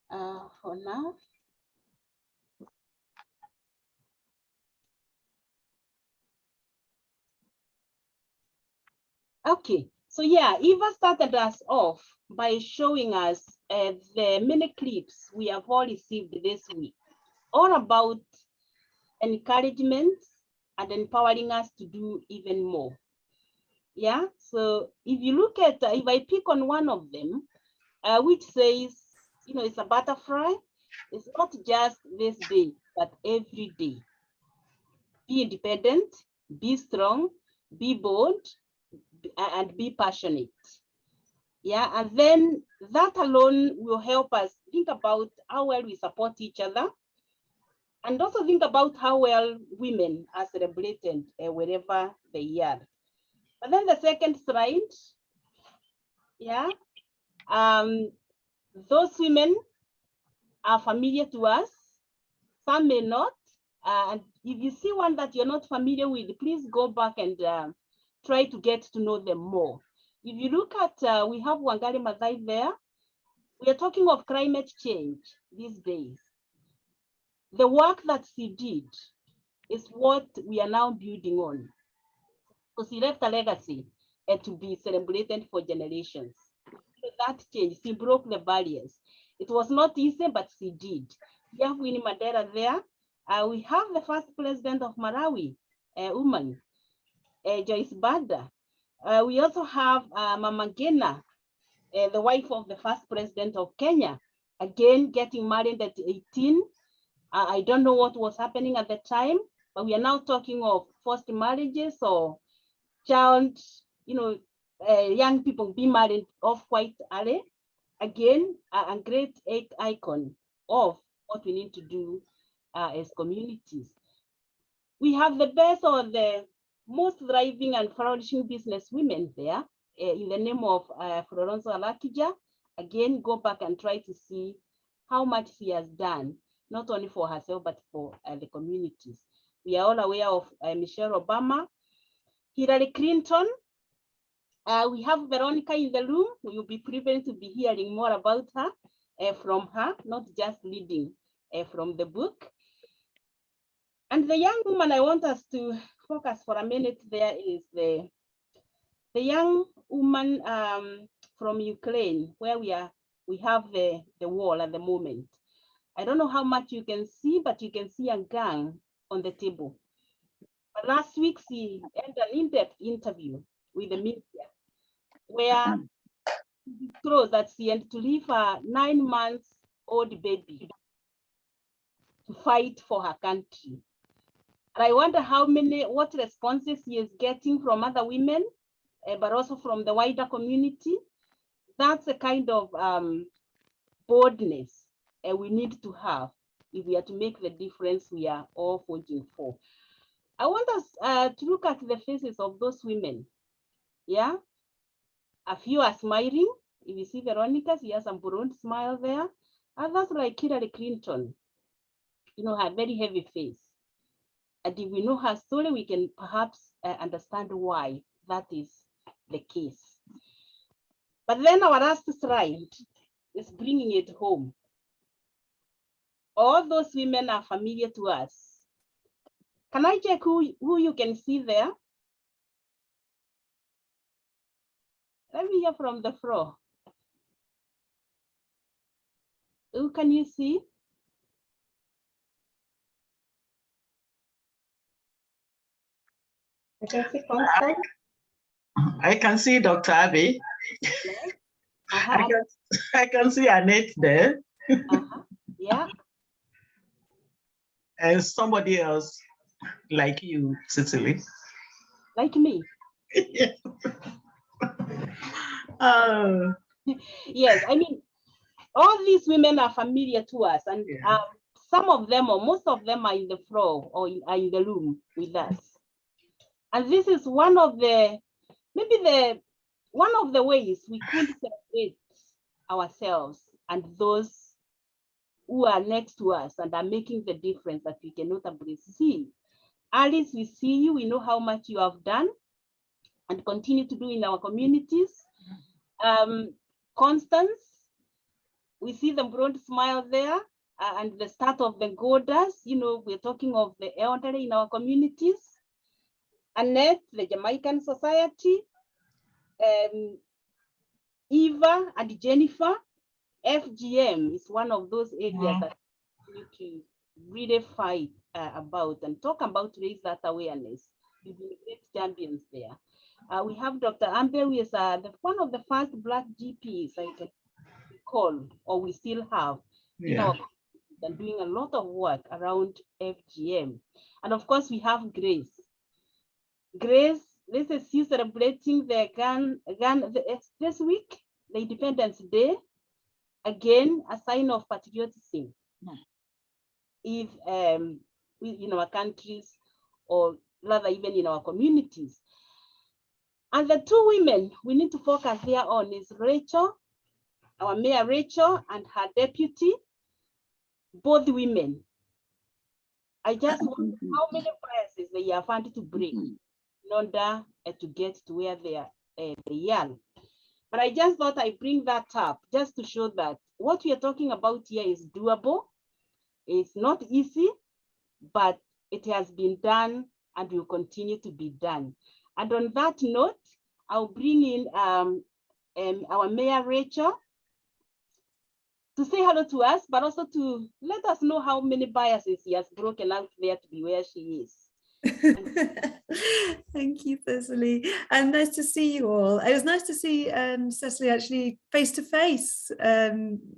for now. Okay, so yeah, Eva started us off by showing us the mini clips we have all received this week, all about encouragement and empowering us to do even more. Yeah, so if you look at, if I pick on one of them, which says, it's a butterfly, it's not just this day, but every day. Be independent, be strong, be bold, and be passionate. Yeah, and then that alone will help us think about how well we support each other, and also think about how well women are celebrated wherever they are. But then the second slide, yeah, those women are familiar to us, some may not. And if you see one that you're not familiar with, please go back and try to get to know them more. If you look at, we have Wangari Maathai there. We are talking of climate change these days. The work that she did is what we are now building on. So she left a legacy to be celebrated for generations. So that change, she broke the barriers. It was not easy, but she did. We have Winnie Mandela there. We have the first president of Malawi, a woman, Joyce Bada. We also have Mama Ngina, the wife of the first president of Kenya, again getting married at 18. I don't know what was happening at the time, but we are now talking of forced marriages or child, young people being married off quite early. Again, a great icon of what we need to do as communities. We have the best or the most thriving and flourishing business women there in the name of Florenzo Alakija. Again, go back and try to see how much she has done, not only for herself, but for the communities. We are all aware of Michelle Obama, Hillary Clinton. We have Veronica in the room. We will be privileged to be hearing more about her from her, not just reading from the book. And the young woman I want us to focus for a minute there is the young woman from Ukraine, where we have the war at the moment. I don't know how much you can see, but you can see a gun on the table. But last week, she had an in-depth interview with the media, where she disclosed that she had to leave her 9-month-old baby to fight for her country. And I wonder what responses he is getting from other women, but also from the wider community. That's the kind of boldness we need to have if we are to make the difference we are all fighting for. I want us to look at the faces of those women Yeah, a few are smiling. If you see Veronica, she has some broad smile there. Others like Hillary Clinton, you know, her very heavy face. And if we know her story, we can perhaps understand why that is the case. But then our last slide is bringing it home. All those women are familiar to us. Can I check who you can see there? Let me hear from the floor. Who can you see? I can see Constance. I can see Dr. Abby. Yes. I can see Annette there. Yeah. And somebody else like you, Cicely. Like me. Yes, I mean, all these women are familiar to us, and some of them or most of them are in the floor or are in the room with us. And this is one of the, maybe one of the ways we could celebrate ourselves and those who are next to us and are making the difference that we can notably see. Alice, we see you, we know how much you have done and continue to do in our communities. Constance, we see the broad smile there and the start of the Godas. You know, we're talking of the elderly in our communities. Annette, the Jamaican Society, Eva and Jennifer. FGM is one of those areas that we need to really fight about and talk about, raise that awareness. You've been great champions there. We have Dr. Amber, who is one of the first Black GPs I can recall, or we still have, in our community, and doing a lot of work around FGM. And of course, we have Grace. Grace, this is you celebrating the this week, the Independence Day. Again, a sign of patriotism. If in our countries, or rather even in our communities. And the two women we need to focus there on is Rachel, our Mayor Rachel, and her deputy, both women. I just wonder how many biases they are found to break in order to get to where they are. But I just thought I'd bring that up just to show that what we are talking about here is doable. It's not easy, but it has been done and will continue to be done. And on that note, I'll bring in our Mayor Rachel to say hello to us, but also to let us know how many biases he has broken out there to be where she is. Thank you, Cecily, and nice to see you all. It was nice to see Cecily actually face to face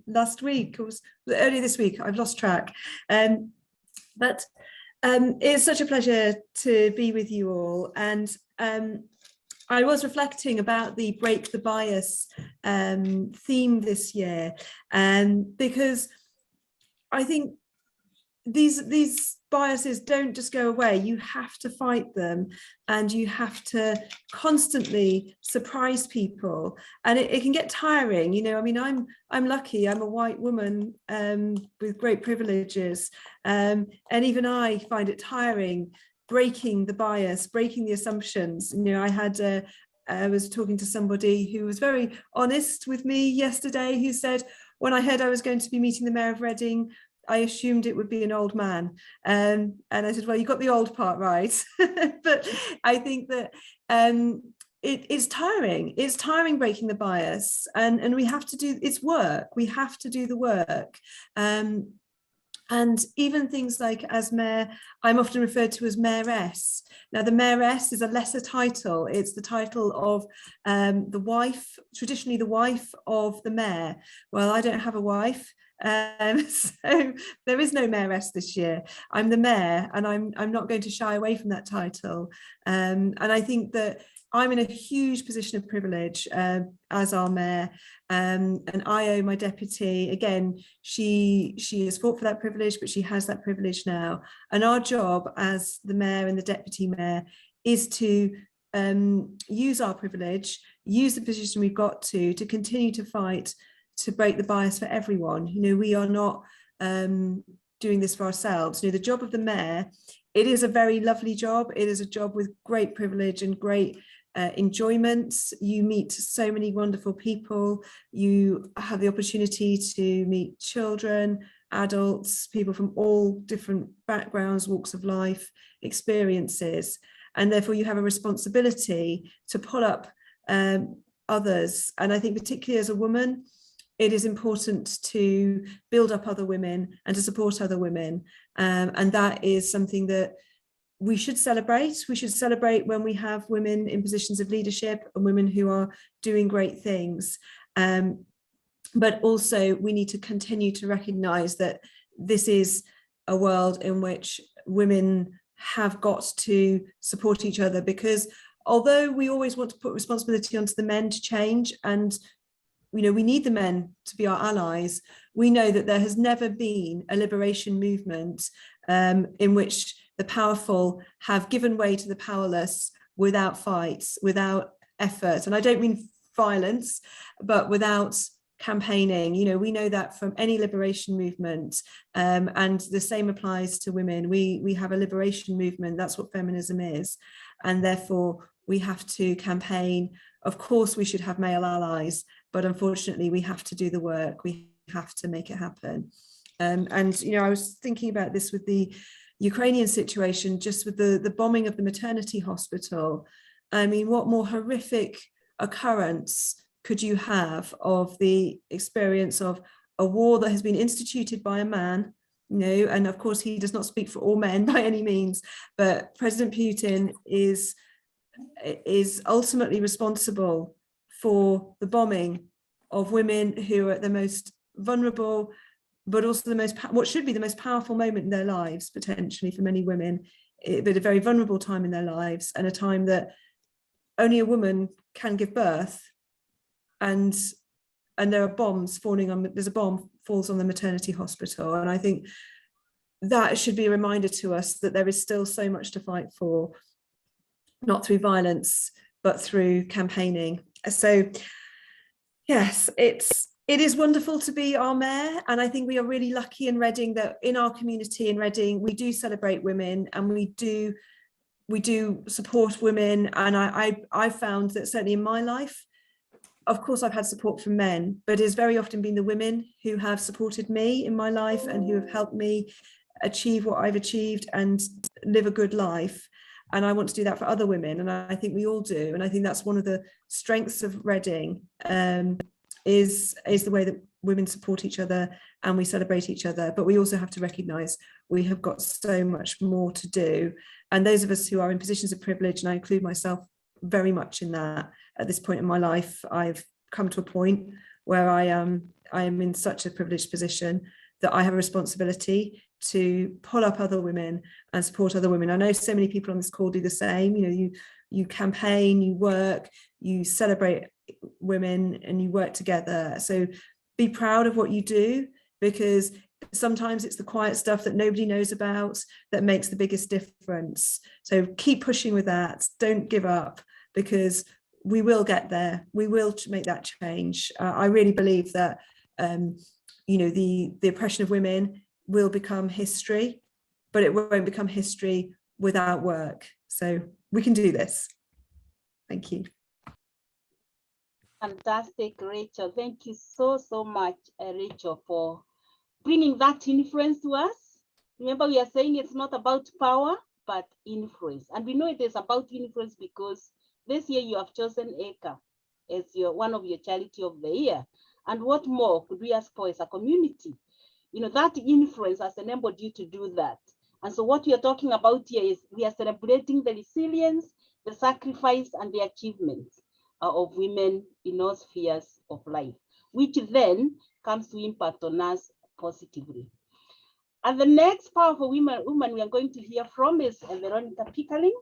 last week. It was earlier this week. I've lost track, but it's such a pleasure to be with you all. And I was reflecting about the Break the Bias theme this year, because I think these biases don't just go away. You have to fight them, and you have to constantly surprise people, and it can get tiring. You know, I mean, I'm lucky. I'm a white woman with great privileges, and even I find it tiring breaking the bias, breaking the assumptions. You know, I was talking to somebody who was very honest with me yesterday, who said, when I heard I was going to be meeting the Mayor of Reading, I assumed it would be an old man. And I said, well, you got the old part right. But I think that it's tiring. It's tiring breaking the bias. And we have to do, it's work. We have to do the work. And even things like as mayor, I'm often referred to as mayoress. Now, the mayoress is a lesser title. It's the title of the wife, traditionally the wife of the mayor. Well, I don't have a wife. So there is no mayoress this year. I'm the mayor, and I'm not going to shy away from that title. And I think that I'm in a huge position of privilege as our mayor, and Io, my deputy, again, she has fought for that privilege, but she has that privilege now. And our job as the mayor and the deputy mayor is to use our privilege, use the position we've got to continue to fight to break the bias for everyone. You know, we are not doing this for ourselves. You know, the job of the mayor, it is a very lovely job. It is a job with great privilege and great enjoyment. You meet so many wonderful people. You have the opportunity to meet children, adults, people from all different backgrounds, walks of life, experiences. And therefore you have a responsibility to pull up others. And I think particularly as a woman, it is important to build up other women and to support other women. And that is something that we should celebrate. We should celebrate when we have women in positions of leadership and women who are doing great things. But also we need to continue to recognise that this is a world in which women have got to support each other, because although we always want to put responsibility onto the men to change, and you know, we need the men to be our allies, we know that there has never been a liberation movement in which the powerful have given way to the powerless without fights, without effort. And I don't mean violence, but without campaigning. You know, we know that from any liberation movement, and the same applies to women. We have a liberation movement. That's what feminism is. And therefore we have to campaign. Of course, we should have male allies, but unfortunately we have to do the work. We have to make it happen. And, you know, I was thinking about this with the Ukrainian situation, just with the bombing of the maternity hospital. I mean, what more horrific occurrence could you have of the experience of a war that has been instituted by a man, you know, and of course he does not speak for all men by any means, but President Putin is ultimately responsible for the bombing of women who are at the most vulnerable, but also the most, what should be the most powerful moment in their lives, potentially for many women, but a very vulnerable time in their lives, and a time that only a woman can give birth. And there are bombs falling on, there's a bomb falls on the maternity hospital. And I think that should be a reminder to us that there is still so much to fight for, not through violence, but through campaigning. So yes, it is wonderful to be our mayor. And I think we are really lucky in Reading that in our community in Reading, we do celebrate women, and we do support women. And I found that certainly in my life, of course, I've had support from men, but it's very often been the women who have supported me in my life and who have helped me achieve what I've achieved and live a good life. And I want to do that for other women. And I think we all do. And I think that's one of the strengths of Reading, is the way that women support each other and we celebrate each other. But we also have to recognise we have got so much more to do. And those of us who are in positions of privilege, and I include myself very much in that, at this point in my life, I've come to a point where I am in such a privileged position that I have a responsibility to pull up other women and support other women. I know so many people on this call do the same. You know, you campaign, you work, you celebrate women, and you work together. So be proud of what you do, because sometimes it's the quiet stuff that nobody knows about that makes the biggest difference. So keep pushing with that. Don't give up, because we will get there. We will make that change. I really believe that, you know, the oppression of women will become history, but it won't become history without work. So we can do this. Thank you. Fantastic, Rachel. Thank you so much, Rachel, for bringing that influence to us. Remember, we are saying it's not about power, but influence. And we know it is about influence because this year you have chosen ACA as one of your charity of the year. And what more could we ask for as a community? You know, that influence has enabled you to do that. And so what we are talking about here is we are celebrating the resilience, the sacrifice, and the achievements of women in all spheres of life, which then comes to impact on us positively. And the next powerful woman we are going to hear from is Veronica Pickering.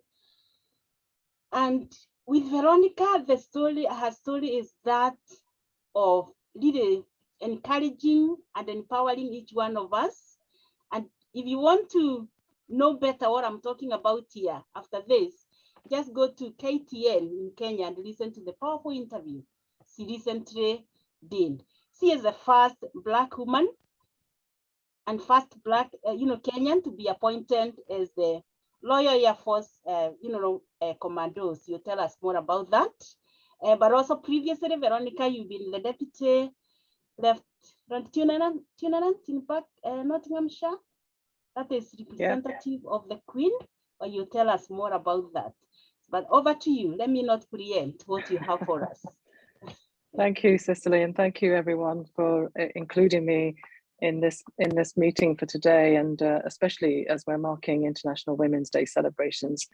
And with Veronica, her story is that of really encouraging and empowering each one of us. And if you want to know better what I'm talking about here after this, just go to KTN in Kenya and listen to the powerful interview she recently did. She is the first Black woman and first Black, Kenyan to be appointed as the Royal Air Force, commandos. You tell us more about that. But also previously, Veronica, you've been the deputy lieutenant in Nottinghamshire. That is representative of the Queen. Or you tell us more about that. But over to you. Let me not preempt what you have for us. Thank you, Cicely, and thank you everyone for including me in this meeting for today, and especially as we're marking International Women's Day celebrations.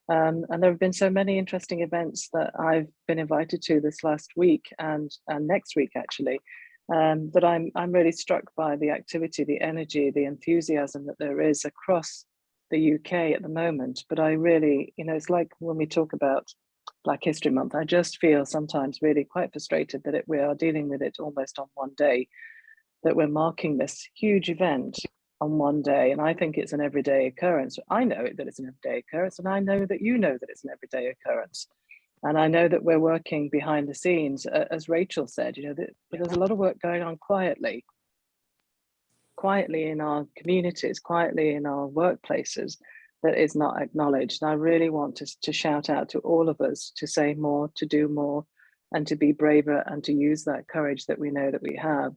And there have been so many interesting events that I've been invited to this last week and next week actually, that I'm really struck by the activity, the energy, the enthusiasm that there is across the UK at the moment. But I really, it's like when we talk about Black History Month, I just feel sometimes really quite frustrated that we are dealing with it almost on one day, that we're marking this huge event on one day. And I think it's an everyday occurrence. I know that it's an everyday occurrence, and I know that you know that it's an everyday occurrence. And I know that we're working behind the scenes, as Rachel said, that there's a lot of work going on quietly in our communities, quietly in our workplaces, that is not acknowledged. And I really want to shout out to all of us to say more, to do more, and to be braver, and to use that courage that we know that we have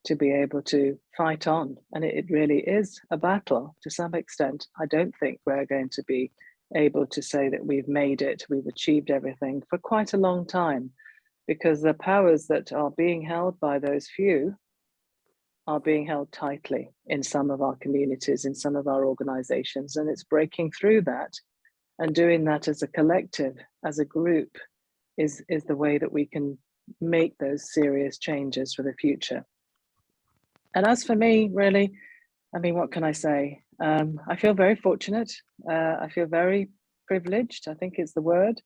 to be able to fight on. And it really is a battle to some extent. I don't think we're going to be able to say that we've made it, we've achieved everything for quite a long time, because the powers that are being held by those few are being held tightly in some of our communities, in some of our organizations, and it's breaking through that, and doing that as a collective, as a group, is the way that we can make those serious changes for the future. And as for me, really, I mean, what can I say? I feel very fortunate. I feel very privileged, I think is the word.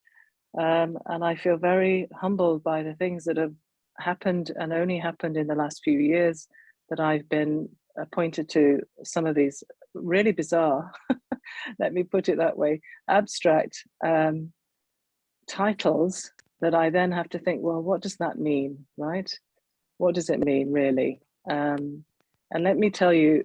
And I feel very humbled by the things that have happened, and only happened in the last few years, that I've been appointed to some of these really bizarre, let me put it that way, abstract titles that I then have to think, well, what does that mean, right? What does it mean, really? And let me tell you,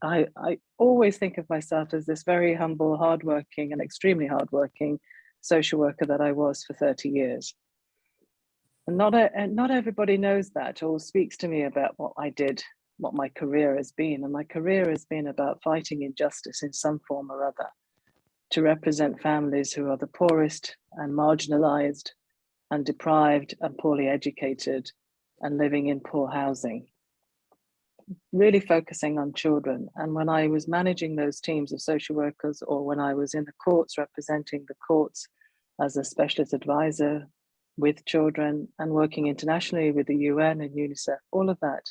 I always think of myself as this very humble, hardworking, and extremely hardworking social worker that I was for 30 years. And not everybody knows that or speaks to me about what I did, what my career has been. And my career has been about fighting injustice in some form or other, to represent families who are the poorest and marginalized and deprived and poorly educated and living in poor housing, really focusing on children. And when I was managing those teams of social workers, or when I was in the courts representing the courts as a specialist advisor with children, and working internationally with the UN and UNICEF, all of that,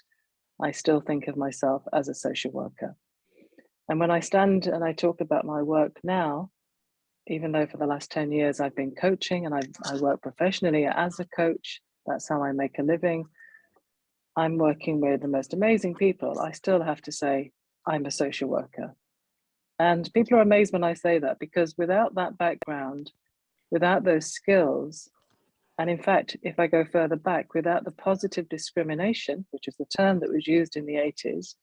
I still think of myself as a social worker. And when I stand and I talk about my work now, even though for the last 10 years I've been coaching and I work professionally as a coach, that's how I make a living, I'm working with the most amazing people, I still have to say I'm a social worker. And people are amazed when I say that, because without that background, without those skills, and in fact, if I go further back, without the positive discrimination, which is the term that was used in the 80s,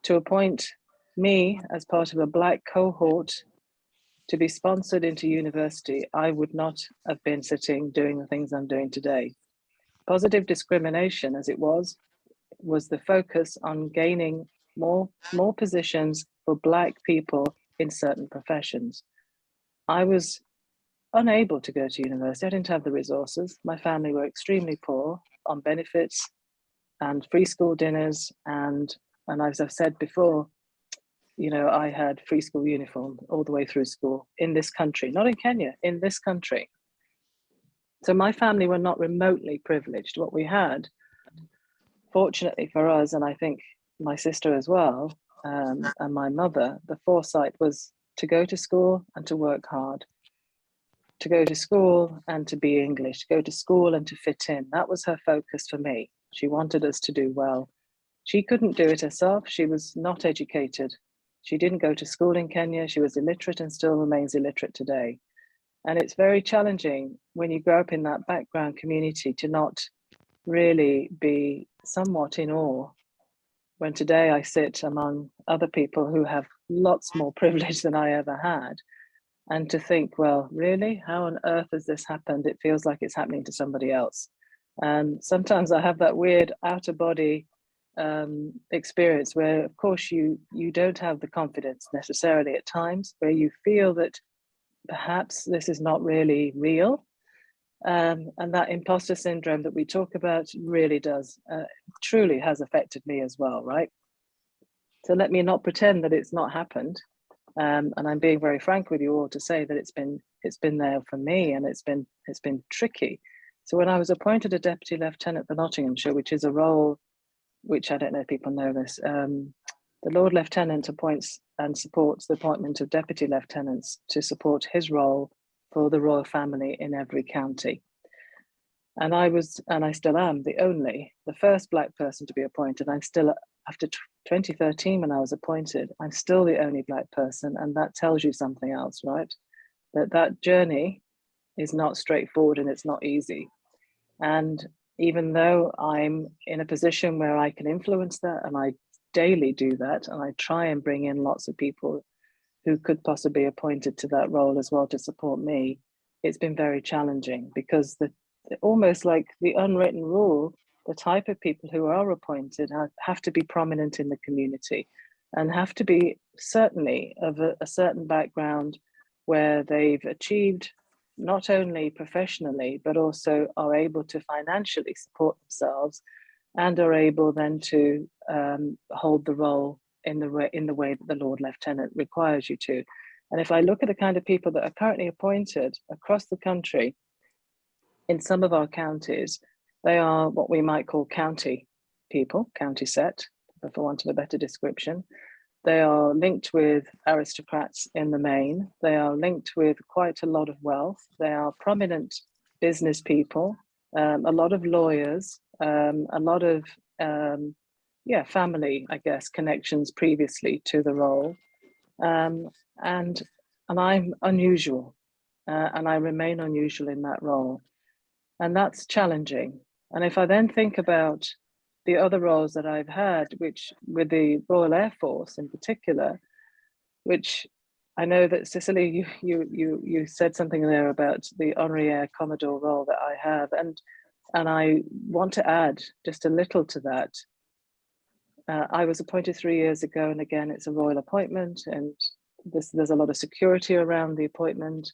to appoint me as part of a Black cohort to be sponsored into university, I would not have been sitting doing the things I'm doing today. Positive discrimination, as it was the focus on gaining more positions for Black people in certain professions. I was unable to go to university. I didn't have the resources. My family were extremely poor on benefits and free school dinners. And as I've said before, I had free school uniform all the way through school in this country, not in Kenya, in this country. So my family were not remotely privileged. What we had, fortunately for us, and I think my sister as well, and my mother, the foresight was to go to school and to work hard, to go to school and to be English, to go to school and to fit in. That was her focus for me. She wanted us to do well. She couldn't do it herself. She was not educated. She didn't go to school in Kenya. She was illiterate and still remains illiterate today. And it's very challenging when you grow up in that background community to not really be somewhat in awe when today I sit among other people who have lots more privilege than I ever had, and to think, well, really, how on earth has this happened? It feels like it's happening to somebody else. And sometimes I have that weird outer body experience where, of course, you don't have the confidence necessarily at times, where you feel that perhaps this is not really real. And that imposter syndrome that we talk about really does, truly has affected me as well, right? So let me not pretend that it's not happened. And I'm being very frank with you all to say that it's been there for me, and it's been tricky. So when I was appointed a deputy lieutenant for Nottinghamshire, which is a role which I don't know if people know this, the Lord Lieutenant appoints and supports the appointment of deputy lieutenants to support his role for the royal family in every county. And I was, and I still am, the first Black person to be appointed. I'm still, after 2013 when I was appointed, I'm still the only Black person, and that tells you something else, right? That journey is not straightforward and it's not easy. And even though I'm in a position where I can influence that, and I daily do that, and I try and bring in lots of people who could possibly be appointed to that role as well to support me, it's been very challenging, because almost like the unwritten rule, the type of people who are appointed have to be prominent in the community and have to be certainly of a certain background where they've achieved not only professionally, but also are able to financially support themselves and are able then to hold the role in the way that the Lord Lieutenant requires you to. And if I look at the kind of people that are currently appointed across the country, in some of our counties, they are what we might call county people, county set, for want of a better description. They are linked with aristocrats in the main. They are linked with quite a lot of wealth. They are prominent business people, a lot of lawyers, a lot of family, I guess, connections previously to the role. And I'm unusual, and I remain unusual in that role. And that's challenging. And if I then think about the other roles that I've had, which with the Royal Air Force in particular, which I know that Cicely, you said something there about the Honorary Air Commodore role that I have, and I want to add just a little to that. I was appointed 3 years ago, and again, it's a royal appointment, and there's a lot of security around the appointment.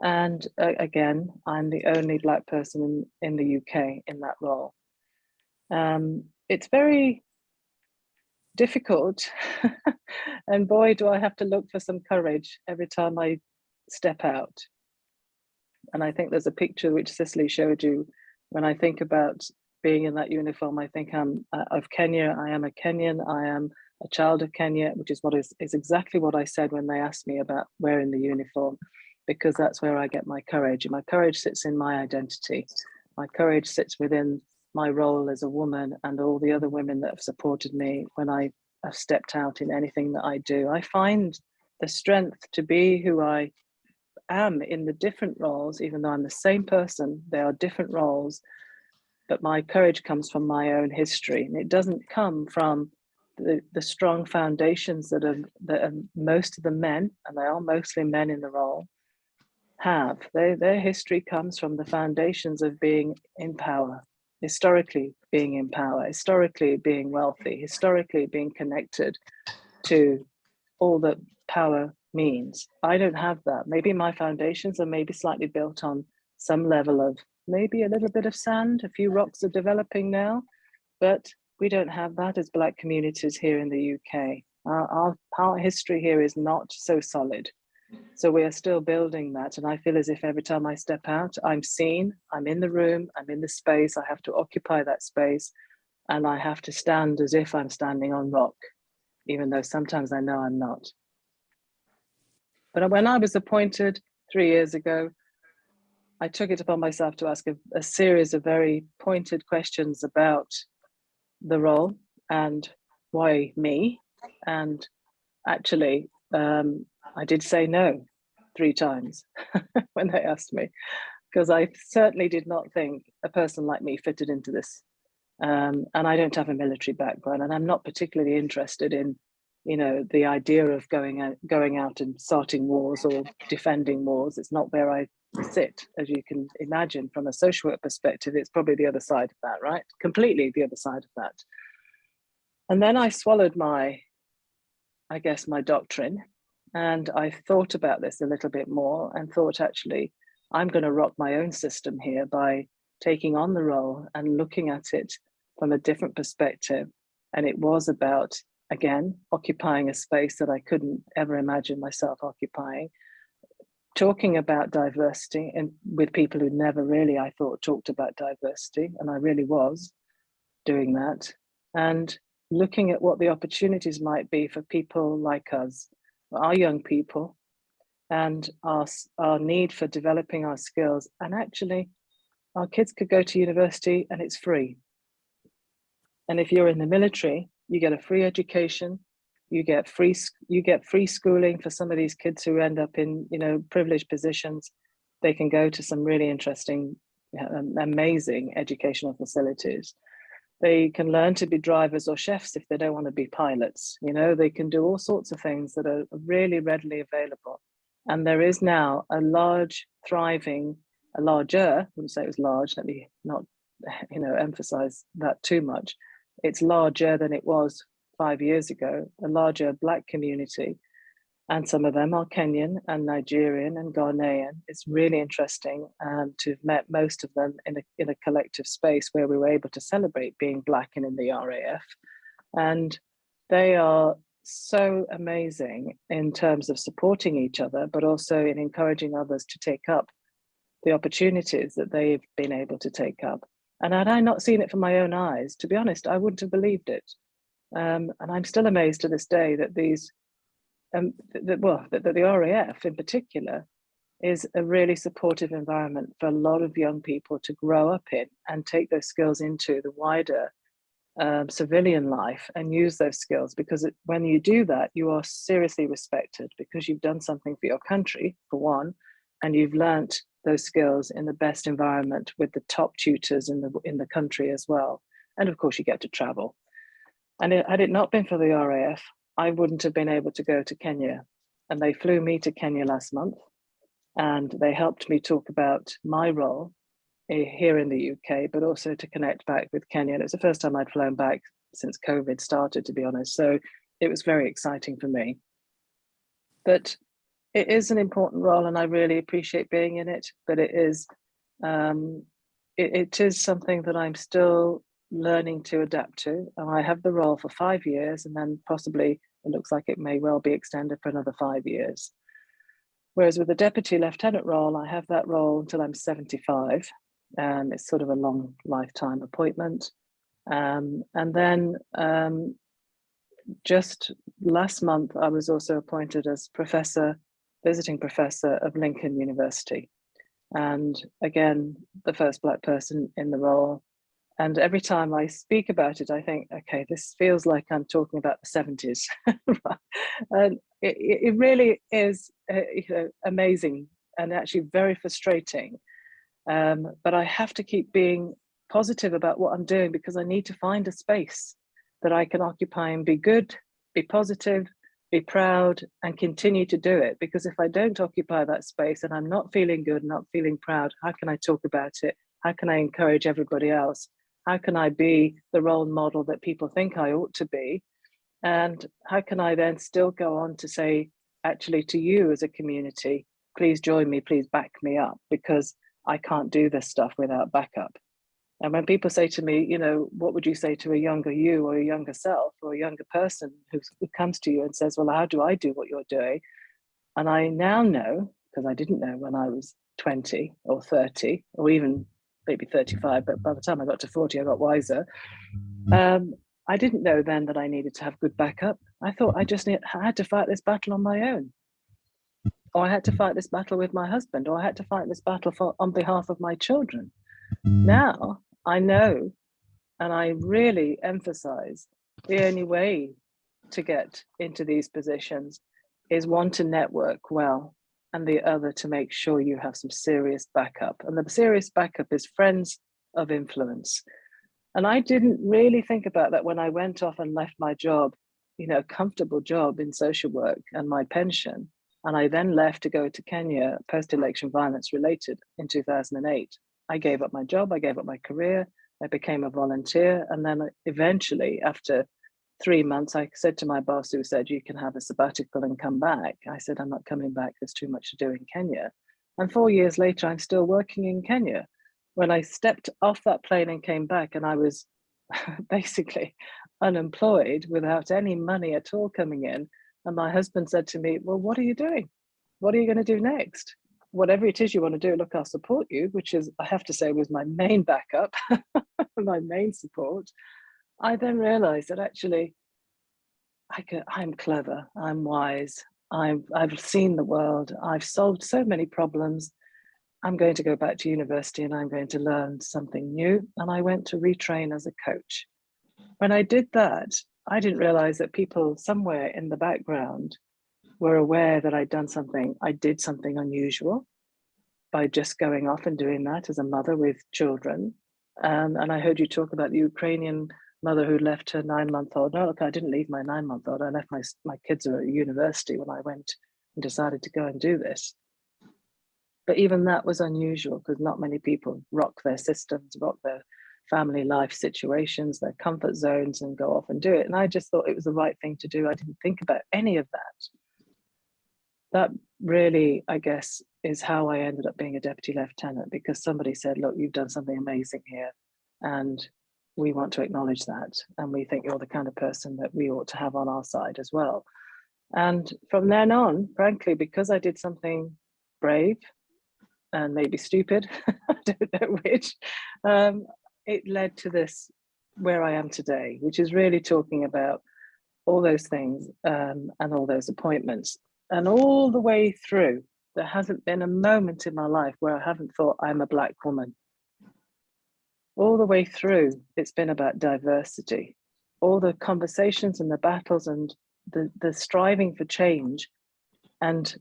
And again, I'm the only Black person in the UK in that role. It's very difficult, and boy, do I have to look for some courage every time I step out. And I think there's a picture which Cicely showed you. When I think about being in that uniform, I think I'm of Kenya. I am a Kenyan. I am a child of Kenya, which is exactly what I said when they asked me about wearing the uniform, because that's where I get my courage. And my courage sits in my identity. My courage sits within my role as a woman and all the other women that have supported me when I have stepped out in anything that I do. I find the strength to be who I am in the different roles, even though I'm the same person, they are different roles, but my courage comes from my own history. And it doesn't come from the strong foundations that most of the men, and they are mostly men in the role, have. Their history comes from the foundations of being in power, historically being in power, historically being wealthy, historically being connected to all that power means. I don't have that. Maybe my foundations are maybe slightly built on some level of maybe a little bit of sand, a few rocks are developing now, but we don't have that as Black communities here in the UK. Our history here is not so solid. So we are still building that. And I feel as if every time I step out, I'm seen, I'm in the room, I'm in the space, I have to occupy that space, and I have to stand as if I'm standing on rock, even though sometimes I know I'm not. But when I was appointed 3 years ago, I took it upon myself to ask a series of very pointed questions about the role and why me. And actually, I did say no. 3 times when they asked me, because I certainly did not think a person like me fitted into this. And I don't have a military background, and I'm not particularly interested in, you know, the idea of going out and starting wars or defending wars. It's not where I sit, as you can imagine. From a social work perspective, it's probably the other side of that, right? Completely the other side of that. And then I swallowed my doctrine, and I thought about this a little bit more and thought, actually, I'm going to rock my own system here by taking on the role and looking at it from a different perspective. And it was about, again, occupying a space that I couldn't ever imagine myself occupying, talking about diversity and with people who never really, I thought, talked about diversity. And I really was doing that. And looking at what the opportunities might be for people like us, our young people, and our need for developing our skills. And actually, our kids could go to university and it's free. And if you're in the military, you get a free education, you get free schooling for some of these kids who end up in, you know, privileged positions. They can go to some really interesting, amazing educational facilities. They can learn to be drivers or chefs if they don't want to be pilots. You know, they can do all sorts of things that are really readily available. And there is now a large, thriving, a larger, I wouldn't say it was large, let me not, you know, emphasize that too much. It's larger than it was 5 years ago, a larger Black community. And some of them are Kenyan and Nigerian and Ghanaian. It's really interesting to have met most of them in a collective space where we were able to celebrate being Black and in the RAF. And they are so amazing in terms of supporting each other, but also in encouraging others to take up the opportunities that they've been able to take up. And had I not seen it from my own eyes, to be honest, I wouldn't have believed it. And I'm still amazed to this day that these that the RAF in particular is a really supportive environment for a lot of young people to grow up in and take those skills into the wider civilian life and use those skills, because when you do that, you are seriously respected because you've done something for your country, for one, and you've learnt those skills in the best environment with the top tutors in the country as well. And of course, you get to travel. And had it not been for the RAF, I wouldn't have been able to go to Kenya. And they flew me to Kenya last month, and they helped me talk about my role here in the UK, but also to connect back with Kenya. And it was the first time I'd flown back since COVID started, to be honest. So it was very exciting for me. But it is an important role, and I really appreciate being in it. But it is something that I'm still learning to adapt to. And I have the role for 5 years, and then possibly it looks like it may well be extended for another 5 years. Whereas with the deputy lieutenant role, I have that role until I'm 75. It's sort of a long lifetime appointment. And then just last month, I was also appointed as visiting professor of Lincoln University. And again, the first Black person in the role. And every time I speak about it, I think, okay, this feels like I'm talking about the 70s. And it really is amazing and actually very frustrating. But I have to keep being positive about what I'm doing, because I need to find a space that I can occupy and be good, be positive, be proud, and continue to do it. Because if I don't occupy that space and I'm not feeling good, not feeling proud, how can I talk about it? How can I encourage everybody else? How can I be the role model that people think I ought to be? And how can I then still go on to say, actually, to you as a community, please join me, please back me up, because I can't do this stuff without backup. And when people say to me, you know, what would you say to a younger you or a younger self or a younger person who comes to you and says, well, how do I do what you're doing? And I now know, because I didn't know when I was 20 or 30 or even maybe 35, but by the time I got to 40, I got wiser. I didn't know then that I needed to have good backup. I thought I had to fight this battle on my own. Or I had to fight this battle with my husband, or I had to fight this battle on behalf of my children. Now I know, and I really emphasize, the only way to get into these positions is, one, to network well and the other to make sure you have some serious backup. And the serious backup is friends of influence. And I didn't really think about that when I went off and left my job, you know, a comfortable job in social work and my pension. And I then left to go to Kenya, post-election violence related, in 2008. I gave up my job, I gave up my career, I became a volunteer. And then eventually, after 3 months, I said to my boss, who said, you can have a sabbatical and come back. I said, I'm not coming back, there's too much to do in Kenya. And 4 years later, I'm still working in Kenya. When I stepped off that plane and came back, and I was basically unemployed without any money at all coming in. And my husband said to me, well, what are you doing? What are you going to do next? Whatever it is you want to do, look, I'll support you, which is, I have to say, was my main backup, my main support. I then realized that actually I'm clever, I'm wise, I've seen the world, I've solved so many problems. I'm going to go back to university and I'm going to learn something new. And I went to retrain as a coach. When I did that, I didn't realize that people somewhere in the background were aware that I did something unusual by just going off and doing that as a mother with children. And I heard you talk about the Ukrainian mother who left her 9-month-old. No, look, I didn't leave my 9-month-old. I left my kids at university when I went and decided to go and do this. But even that was unusual because not many people rock their systems, rock their family life situations, their comfort zones, and go off and do it. And I just thought it was the right thing to do. I didn't think about any of that. That really, I guess, is how I ended up being a deputy lieutenant, because somebody said, look, you've done something amazing here, and we want to acknowledge that. And we think you're the kind of person that we ought to have on our side as well. And from then on, frankly, because I did something brave and maybe stupid, I don't know which, it led to this, where I am today, which is really talking about all those things and all those appointments. And all the way through, there hasn't been a moment in my life where I haven't thought I'm a Black woman. All the way through, it's been about diversity. All the conversations and the battles and the striving for change and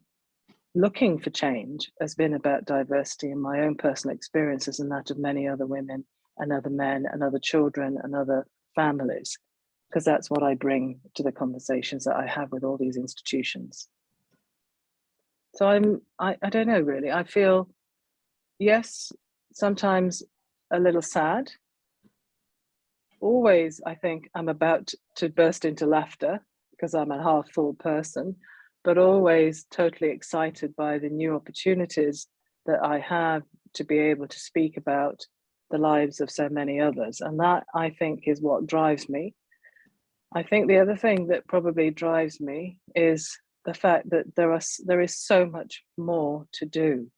looking for change has been about diversity in my own personal experiences and that of many other women and other men and other children and other families, because that's what I bring to the conversations that I have with all these institutions. So I don't know, really. I feel, yes, sometimes a little sad. Always, I think I'm about to burst into laughter because I'm a half full person, but always totally excited by the new opportunities that I have to be able to speak about the lives of so many others. And that, I think, is what drives me. I think the other thing that probably drives me is the fact that there is so much more to do.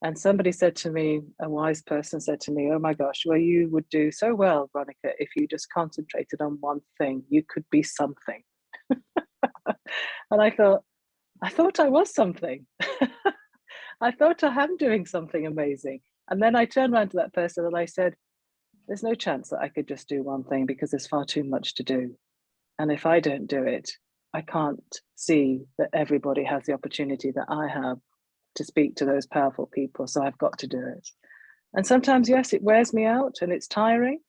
And somebody said to me, a wise person said to me, oh my gosh, well, you would do so well, Veronica, if you just concentrated on one thing. You could be something. And I thought I was something. I thought I am doing something amazing. And then I turned around to that person and I said, there's no chance that I could just do one thing because there's far too much to do. And if I don't do it, I can't see that everybody has the opportunity that I have to speak to those powerful people. So I've got to do it. And sometimes, yes, it wears me out and it's tiring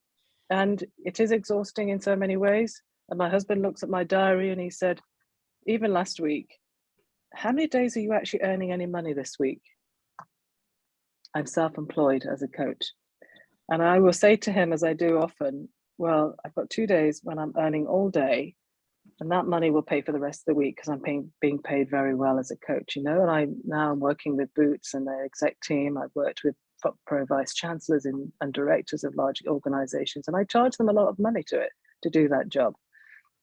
and it is exhausting in so many ways. And my husband looks at my diary and he said, even last week, how many days are you actually earning any money this week? I'm self-employed as a coach. And I will say to him, as I do often, well, I've got 2 days when I'm earning all day, and that money will pay for the rest of the week because I'm being paid very well as a coach, you know. And I'm working with Boots and their exec team. I've worked with pro vice chancellors and directors of large organizations, and I charge them a lot of money to do that job.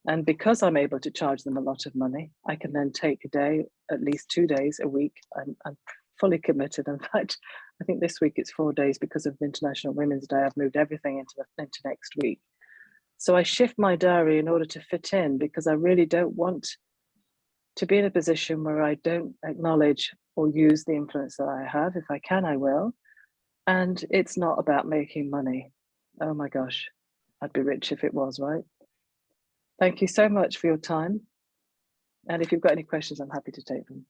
And because I'm able to charge them a lot of money, I can then take a day, at least 2 days a week. I'm fully committed. In fact, I think this week it's 4 days because of International Women's Day. I've moved everything into next week. So I shift my diary in order to fit in because I really don't want to be in a position where I don't acknowledge or use the influence that I have. If I can, I will. And it's not about making money. Oh my gosh, I'd be rich if it was, right? Thank you so much for your time. And if you've got any questions, I'm happy to take them.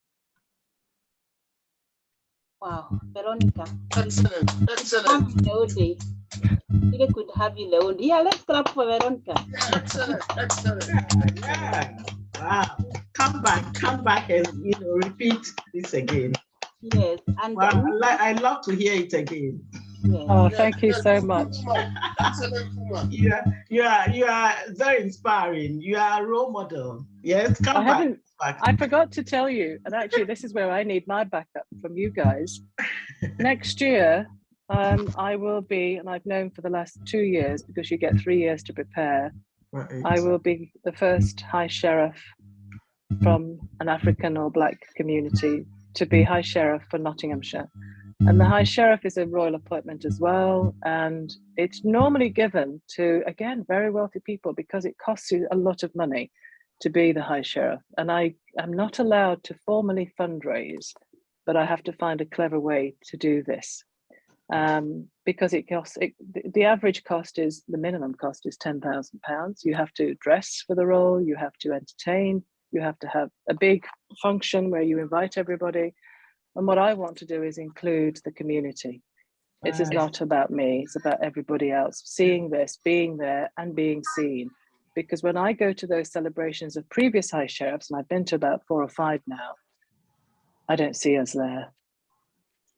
Wow, Veronica. Excellent, excellent. We could have you the Yeah, let's clap for Veronica. Excellent, excellent. Yeah. Wow. Come back and repeat this again. Yes, and wow, I love to hear it again. Yes. Oh, thank you so much. You are very inspiring. You are a role model. Yes, come back. I forgot to tell you, and actually this is where I need my backup from you guys. Next year, I will be, and I've known for the last 2 years because you get 3 years to prepare. Right. I will be the first High Sheriff from an African or Black community to be High Sheriff for Nottinghamshire. And the High Sheriff is a royal appointment as well. And it's normally given to, again, very wealthy people because it costs you a lot of money to be the High Sheriff. And I am not allowed to formally fundraise, but I have to find a clever way to do this. Because it costs, the average cost is, the minimum cost is £10,000. You have to dress for the role, you have to entertain, you have to have a big function where you invite everybody. And what I want to do is include the community. This is not about me, it's about everybody else, seeing this, being there and being seen. Because when I go to those celebrations of previous High Sheriffs, and I've been to about 4 or 5 now, I don't see us there.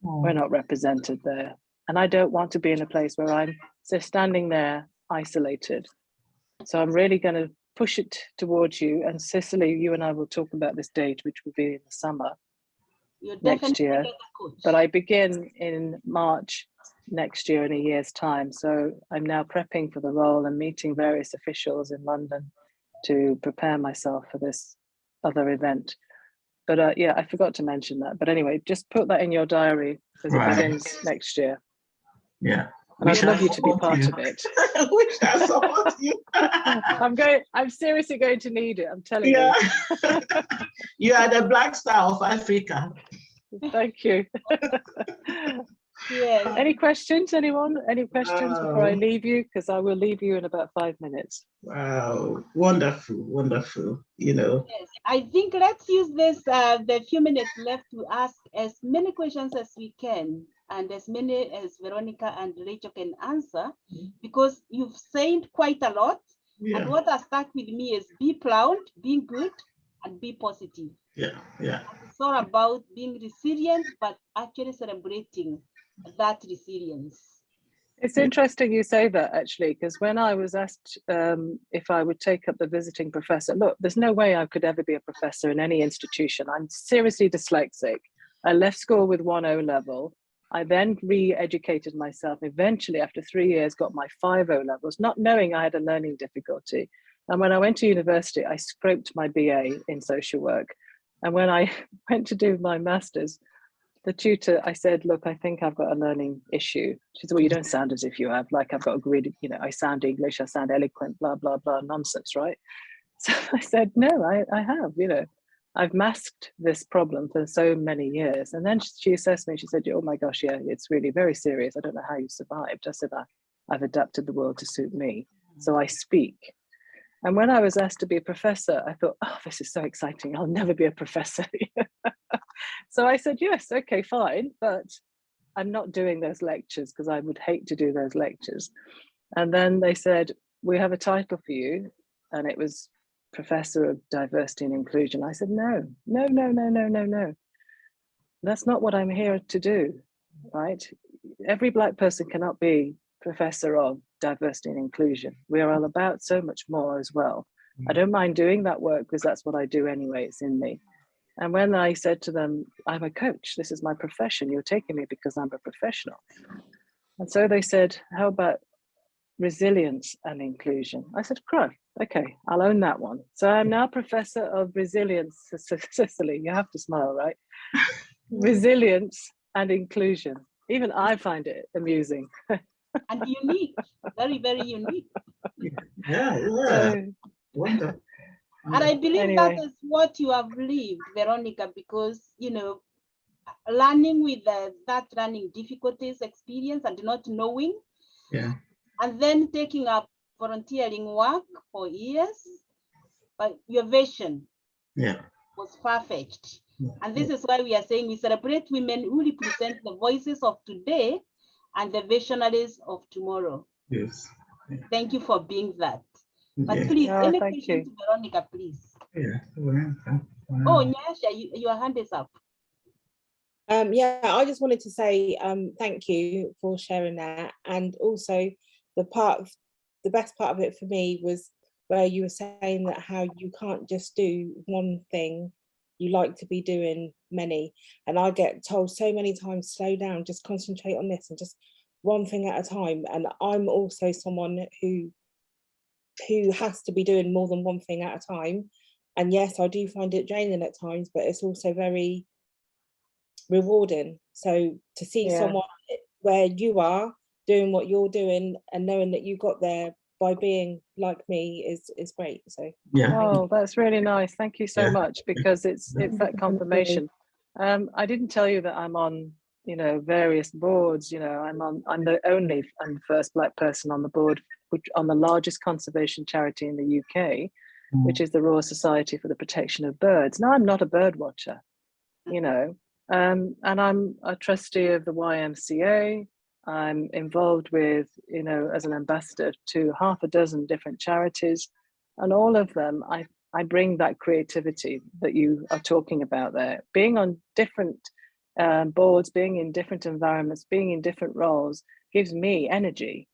We're not represented there. And I don't want to be in a place where I'm standing there isolated. So I'm really going to push it towards you. And Cicely, you and I will talk about this date, which will be in the summer next year. But I begin in March next year in a year's time. So I'm now prepping for the role and meeting various officials in London to prepare myself for this other event. But yeah, I forgot to mention that. But anyway, just put that in your diary because it begins next year. Yeah. And I'd love you to be part of it. We shall support you. I'm seriously going to need it, I'm telling you. You are the Black Star of Africa. Thank you. Yeah. Any questions, anyone? Any questions before I leave you? Because I will leave you in about 5 minutes. Wow, wonderful, wonderful. Yes, I think let's use this the few minutes left to ask as many questions as we can, and as many as Veronica and Rachel can answer, because you've said quite a lot. Yeah. And what has stuck with me is be proud, being good, and be positive. Yeah, yeah. It's all about being resilient, but actually celebrating that resilience. It's interesting you say that, actually, because when I was asked if I would take up the visiting professor, look, there's no way I could ever be a professor in any institution. I'm seriously dyslexic. I left school with 1 O level. I then re-educated myself. Eventually, after 3 years, got my 5 O levels, not knowing I had a learning difficulty. And when I went to university, I scraped my BA in social work. And when I went to do my master's, the tutor, I said, look, I think I've got a learning issue. She said, well, you don't sound as if you have, like I've got a grid, I sound English, I sound eloquent, blah, blah, blah, nonsense, right? So I said, no, I have, I've masked this problem for so many years. And then she assessed me, she said, oh my gosh, yeah, it's really very serious. I don't know how you survived. I said, I've adapted the world to suit me. So I speak. And when I was asked to be a professor, I thought, oh, this is so exciting. I'll never be a professor. So I said, yes, okay, fine. But I'm not doing those lectures because I would hate to do those lectures. And then they said, we have a title for you. And it was Professor of Diversity and Inclusion. I said, no. That's not what I'm here to do, right? Every Black person cannot be Professor of Diversity and Inclusion. We are all about so much more as well. I don't mind doing that work because that's what I do anyway, it's in me. And when I said to them, I'm a coach, this is my profession, you're taking me because I'm a professional. And so they said, how about resilience and inclusion? I said, crow, okay, I'll own that one. So I'm now Professor of Resilience, Cicely, you have to smile, right? Resilience and inclusion. Even I find it amusing. And unique, very, very unique. Yeah. So, wonderful. And I believe that is what you have lived, Veronica, because, learning with that learning difficulties experience and not knowing, and then taking up volunteering work for years, but your vision was far-fetched. And this is why we are saying we celebrate women who represent the voices of today and the visionaries of tomorrow. Yes. Thank you for being that. But Yeah. please, Oh, any thank question you. to Veronica, please. Yeah. Oh, Nyasha, your hand is up. Yeah, I just wanted to say thank you for sharing that. And also the best part of it for me was where you were saying that how you can't just do one thing, you like to be doing many. And I get told so many times, slow down, just concentrate on this and just one thing at a time. And I'm also someone who has to be doing more than one thing at a time. And yes, I do find it draining at times, but it's also very rewarding. So to see Yeah. someone where you are doing what you're doing and knowing that you got there by being like me is great. So Yeah. Oh, that's really nice. Thank you so Yeah. much, because it's that confirmation. I didn't tell you that I'm on, various boards. I'm the only and first Black person on the board, which on the largest conservation charity in the UK, which is the Royal Society for the Protection of Birds. Now, I'm not a bird watcher, and I'm a trustee of the YMCA. I'm involved with, as an ambassador to half a dozen different charities, and all of them, I bring that creativity that you are talking about there. Being on different boards, being in different environments, being in different roles gives me energy.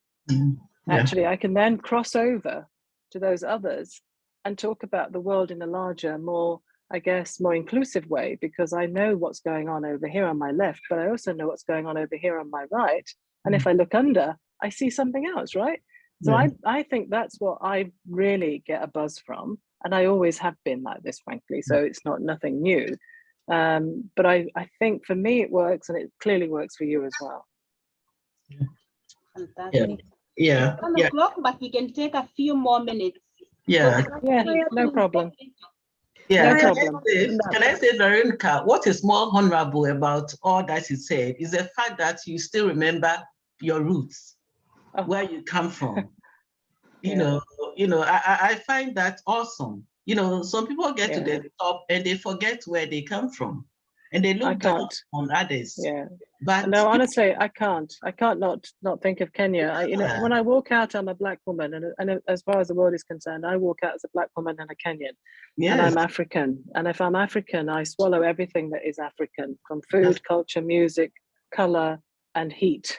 Actually, I can then cross over to those others and talk about the world in a larger, more inclusive way, because I know what's going on over here on my left, but I also know what's going on over here on my right. And if I look under, I see something else, right? So I think that's what I really get a buzz from. And I always have been like this, frankly. So it's nothing new. But I think for me it works, and it clearly works for you as well. Fantastic. Yeah. It's 1 o'clock, but we can take a few more minutes. Yeah. Yeah, no problem. Yeah, No can problem. I say, Veronica, what is more honorable about all that you said is the fact that you still remember your roots, where you come from. I find that awesome. Some people get to the top and they forget where they come from, and they look down on others. Yeah. But no, honestly, I can't not think of Kenya. When I walk out, I'm a Black woman, and as far as the world is concerned, I walk out as a Black woman and a Kenyan. Yes. And I'm African. And if I'm African, I swallow everything that is African, from food, culture, music, color, and heat.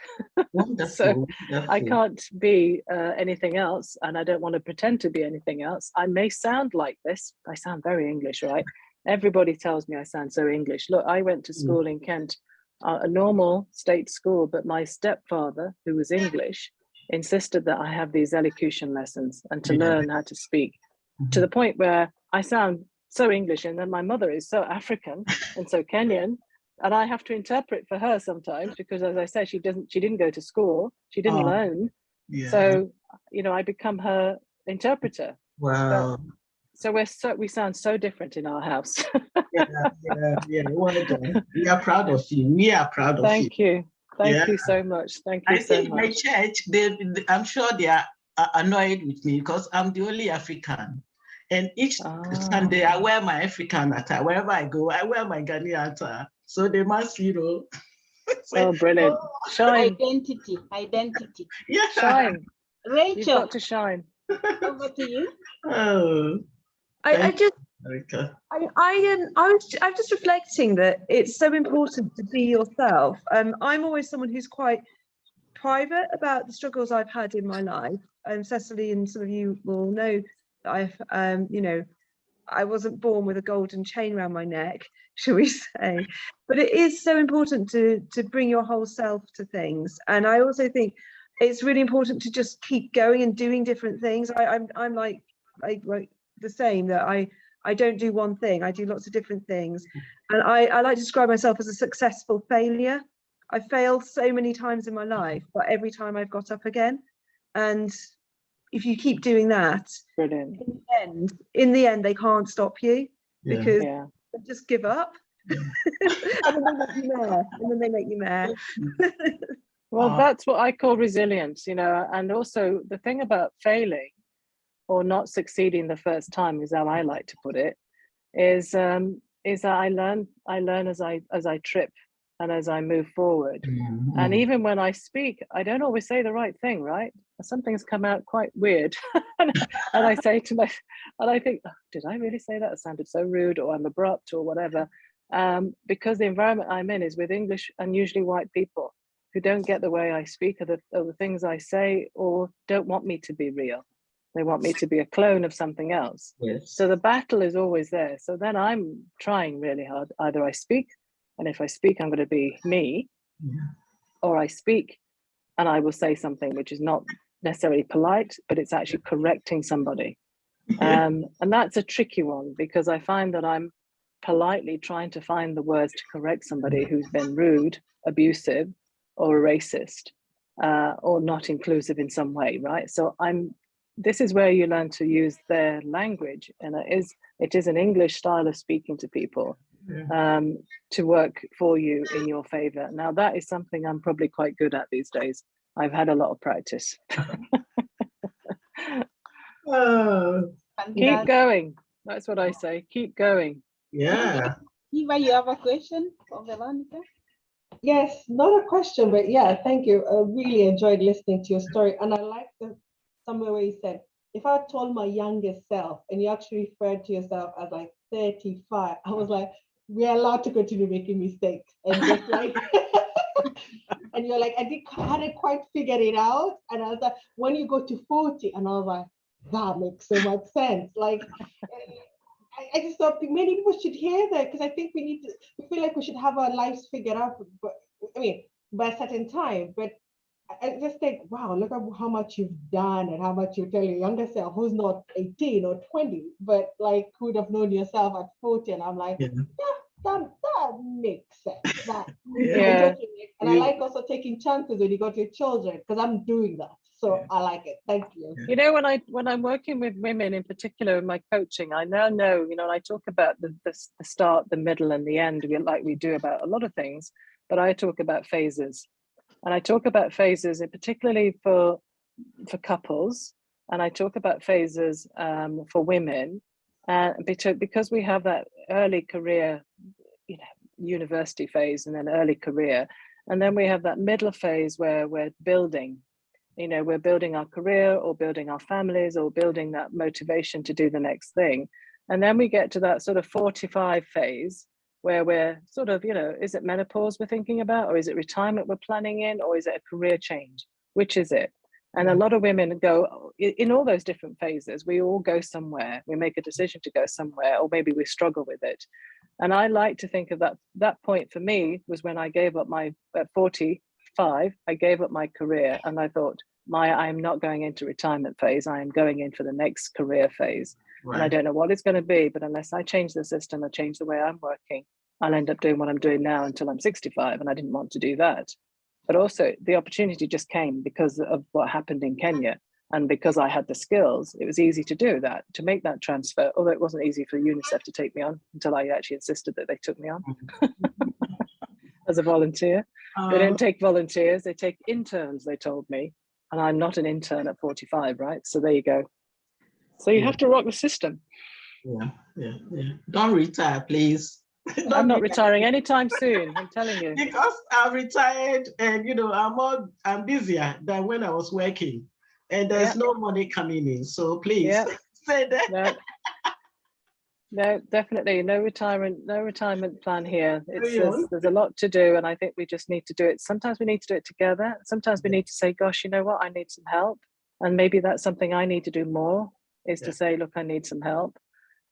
Wonderful, So wonderful. I can't be anything else, and I don't want to pretend to be anything else. I may sound like this. I sound very English, right? Everybody tells me I sound so English. Look, I went to school in Kent, a normal state school, but my stepfather, who was English, insisted that I have these elocution lessons and to learn how to speak, to the point where I sound so English, and then my mother is so African and so Kenyan, and I have to interpret for her sometimes, because, as I said, she didn't go to school, she didn't learn. Yeah. So, I become her interpreter. Wow. But, so we sound so different in our house. Yeah. Well done. We are proud of you. We are proud of you. Thank you. Thank you so much. Thank you so much. My church, I'm sure they are annoyed with me because I'm the only African. And each Sunday, I wear my African attire. Wherever I go, I wear my Ghanaian attire. So they must, say, oh, brilliant. Shine. Identity. Yeah. Shine. Rachel. You've got to shine. Over to you. Oh. I'm just reflecting that it's so important to be yourself. I'm always someone who's quite private about the struggles I've had in my life. Cecily and some of you will know that I've, I wasn't born with a golden chain around my neck, shall we say? But it is so important to bring your whole self to things. And I also think it's really important to just keep going and doing different things. I'm like the same, that I don't do one thing, I do lots of different things. And I like to describe myself as a successful failure. I failed so many times in my life, but every time I've got up again. And if you keep doing that, brilliant. In the end, they can't stop you, because they just give up. And then they make you mad. Well, that's what I call resilience, and also the thing about failing or not succeeding the first time, is how I like to put it, is is that I learn as I trip and as I move forward. And even when I speak, I don't always say the right thing, right? Something's come out quite weird. and I say to my, and I think, oh, did I really say that? It sounded so rude, or I'm abrupt or whatever. Because the environment I'm in is with English and usually white people who don't get the way I speak or the things I say, or don't want me to be real. They want me to be a clone of something else. Yes. So the battle is always there. So then I'm trying really hard. Either I speak, and if I speak, I'm going to be me, or I speak and I will say something which is not necessarily polite, but it's actually correcting somebody. And that's a tricky one, because I find that I'm politely trying to find the words to correct somebody who's been rude, abusive, or a racist, or not inclusive in some way, right? So this is where you learn to use their language, and it is an English style of speaking to people to work for you in your favor. Now that is something I'm probably quite good at these days. I've had a lot of practice. Keep going. That's what I say. Keep going. Yeah. Eva, you have a question for Veronica? Yes, not a question, but yeah, thank you. I really enjoyed listening to your story. And I like somewhere where you said, if I told my youngest self, and you actually referred to yourself as like 35, I was like, we're allowed to continue making mistakes. And just like, and you're like, I hadn't quite figured it out. And I was like, when you go to 40, and I was like, that makes so much sense. Like, I just thought many people should hear that, because I think we feel like we should have our lives figured out, but I mean, by a certain time. But I just think, wow, look at how much you've done and how much you tell your younger self who's not 18 or 20, but like who would have known yourself at 40. And I'm like, yeah, that makes sense. Yeah. And I like also taking chances when you got your children, because I'm doing that. So I like it. Thank you. You know, when I'm working with women in particular in my coaching, I now know, you know, I talk about the start, the middle, and the end, like we do about a lot of things, but I talk about phases. And I talk about phases, and particularly for couples, and I talk about phases for women, because we have that early career, you know, university phase, and then early career, and then we have that middle phase where we're building. You know, we're building our career, or building our families, or building that motivation to do the next thing. And then we get to that sort of 45 phase where we're sort of, you know, is it menopause we're thinking about, or is it retirement we're planning in, or is it a career change? Which is it? And a lot of women go in all those different phases. We all go somewhere. We make a decision to go somewhere, or maybe we struggle with it. And I like to think of that point for me was when I gave up at 45, I gave up my career, and I thought, I'm not going into retirement phase. I am going in for the next career phase. Right. And I don't know what it's going to be, but unless I change the system or change the way I'm working, I'll end up doing what I'm doing now until I'm 65. And I didn't want to do that. But also the opportunity just came because of what happened in Kenya. And because I had the skills, it was easy to do that, to make that transfer. Although it wasn't easy for UNICEF to take me on until I actually insisted that they took me on as a volunteer. They don't take volunteers, they take interns, they told me. And I'm not an intern at 45, right? So there you go. So you have to rock the system. Yeah. Don't retire, please. I'm not retiring anytime soon, I'm telling you. Because I'm retired, and you know, I'm busier than when I was working, and there's no money coming in. So please say that. No, definitely no retirement plan here. There's a lot to do, and I think we just need to do it. Sometimes we need to do it together. Sometimes we need to say, gosh, you know what, I need some help. And maybe that's something I need to do more, is to say, look, I need some help.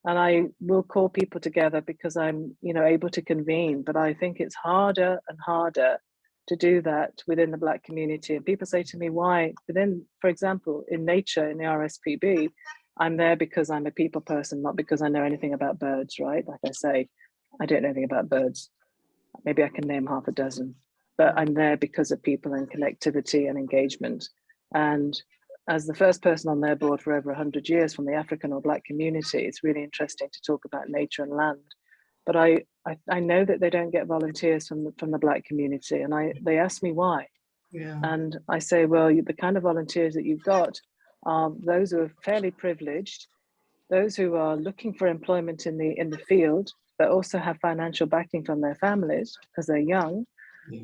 And I will call people together because I'm, you know, able to convene. But I think it's harder and harder to do that within the Black community. And people say to me, why? But then, for example, in nature, in the RSPB, I'm there because I'm a people person, not because I know anything about birds, right? Like I say, I don't know anything about birds. Maybe I can name half a dozen, but I'm there because of people and connectivity and engagement. And as the first person on their board for over 100 years from the African or Black community, it's really interesting to talk about nature and land. But I know that they don't get volunteers from the Black community, and they ask me why. And I say, well, the kind of volunteers that you've got are those who are fairly privileged, those who are looking for employment in the field, but also have financial backing from their families because they're young.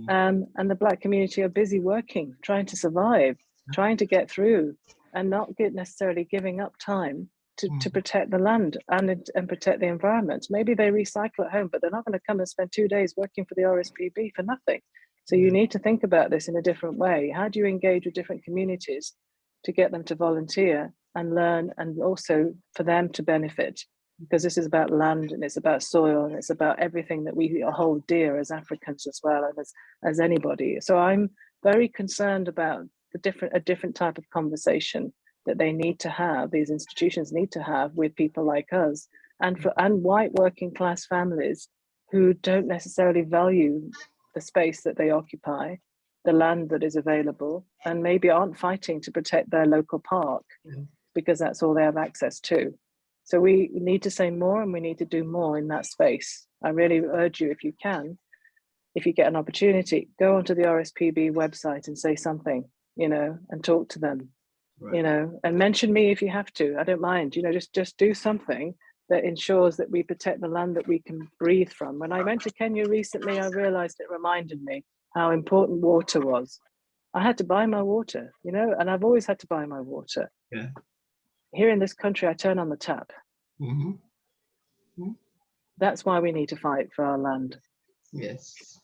And the Black community are busy working, trying to survive, trying to get through, and not necessarily giving up time to protect the land and protect the environment. Maybe they recycle at home, but they're not going to come and spend 2 days working for the RSPB for nothing. So you need to think about this in a different way. How do you engage with different communities to get them to volunteer and learn, and also for them to benefit? Because this is about land, and it's about soil, and it's about everything that we hold dear as Africans as well, and as anybody. So I'm very concerned about a different type of conversation that they need to have, these institutions need to have with people like us, and white working class families who don't necessarily value the space that they occupy, the land that is available, and maybe aren't fighting to protect their local park because that's all they have access to. So we need to say more, and we need to do more in that space. I really urge you, if you can, if you get an opportunity, go onto the RSPB website and say something, and talk to them, and mention me if you have to. I don't mind, just do something that ensures that we protect the land that we can breathe from. When I went to Kenya recently, I realized it reminded me how important water was. I had to buy my water, and I've always had to buy my water. Yeah. Here in this country, I turn on the tap. That's why we need to fight for our land. Yes.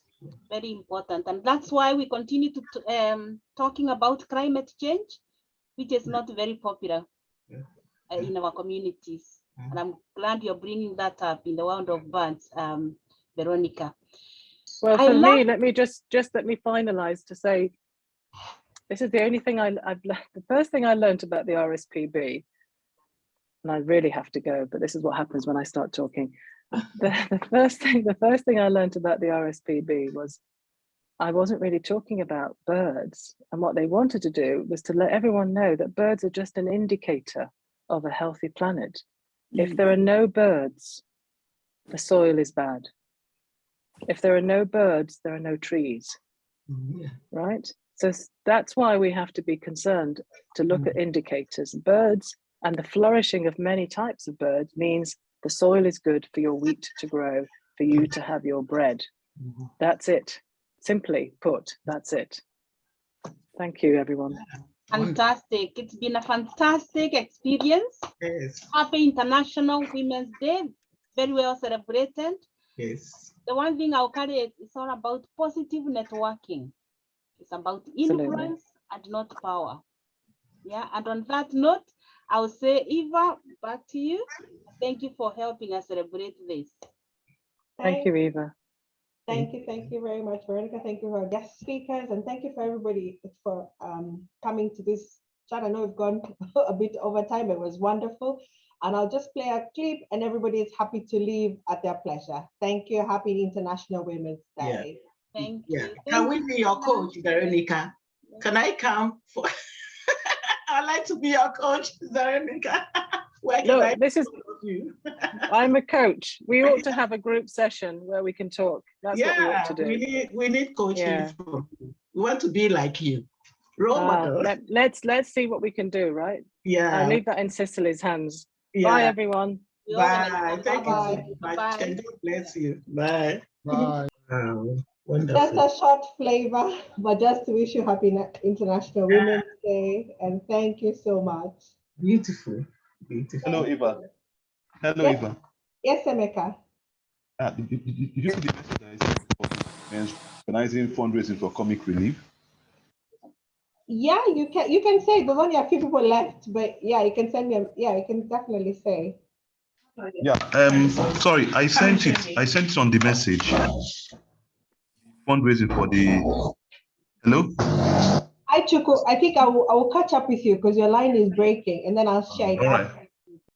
Very important. And that's why we continue to talking about climate change, which is not very popular in our communities. And I'm glad you're bringing that up in the world of birds, Veronica. Well, for me, let me finalize to say, this is the only thing I've learned. The first thing I learned about the RSPB, and I really have to go, but this is what happens when I start talking. The first thing I learned about the RSPB was I wasn't really talking about birds, and what they wanted to do was to let everyone know that birds are just an indicator of a healthy planet. If there are no birds, the soil is bad. If there are no birds, there are no trees, right? So that's why we have to be concerned to look at indicators. Birds and the flourishing of many types of birds means the soil is good for your wheat to grow, for you to have your bread. That's it. Simply put, that's it. Thank you, everyone. Fantastic. It's been a fantastic experience. Yes. Happy International Women's Day. Very well celebrated. Yes. The one thing I'll carry is all about positive networking. It's about influence and not power. Yeah. And on that note, I'll say, Eva, back to you. Thank you for helping us celebrate this. Thank you, Eva. Thank you very much, Veronica. Thank you for our guest speakers, and thank you for everybody for coming to this chat. I know we've gone a bit over time. It was wonderful. And I'll just play a clip, and everybody is happy to leave at their pleasure. Thank you. Happy International Women's Day. Thank you. Can we be your coach, Veronica? Can I come for? I'd like to be your coach, Veronica. Look, this is you. I'm a coach. We ought to have a group session where we can talk. That's what we ought to do. We need coaching. Yeah. We want to be like you. Role model. Let's see what we can do, right? Yeah. I'll leave that in Cicely's hands. Yeah. Bye, everyone. Bye. Thank you so much. God bless you. Bye. Bye. Wonderful. Just a short flavor, but just to wish you happy International Women's Day, and thank you so much. Beautiful. Beautiful. Hello, Eva. Hello, yes. Eva. Yes, Emeka. Did you see the message that I sent for organizing fundraising for comic relief? Yeah, you can say. There's only a few people left, but yeah, you can send me. You can definitely say. Yeah. Sorry, I sent it on the message. Fundraising for the. Hello. Hi, Chuku. I think I will catch up with you because your line is breaking, and then I'll share it. All right.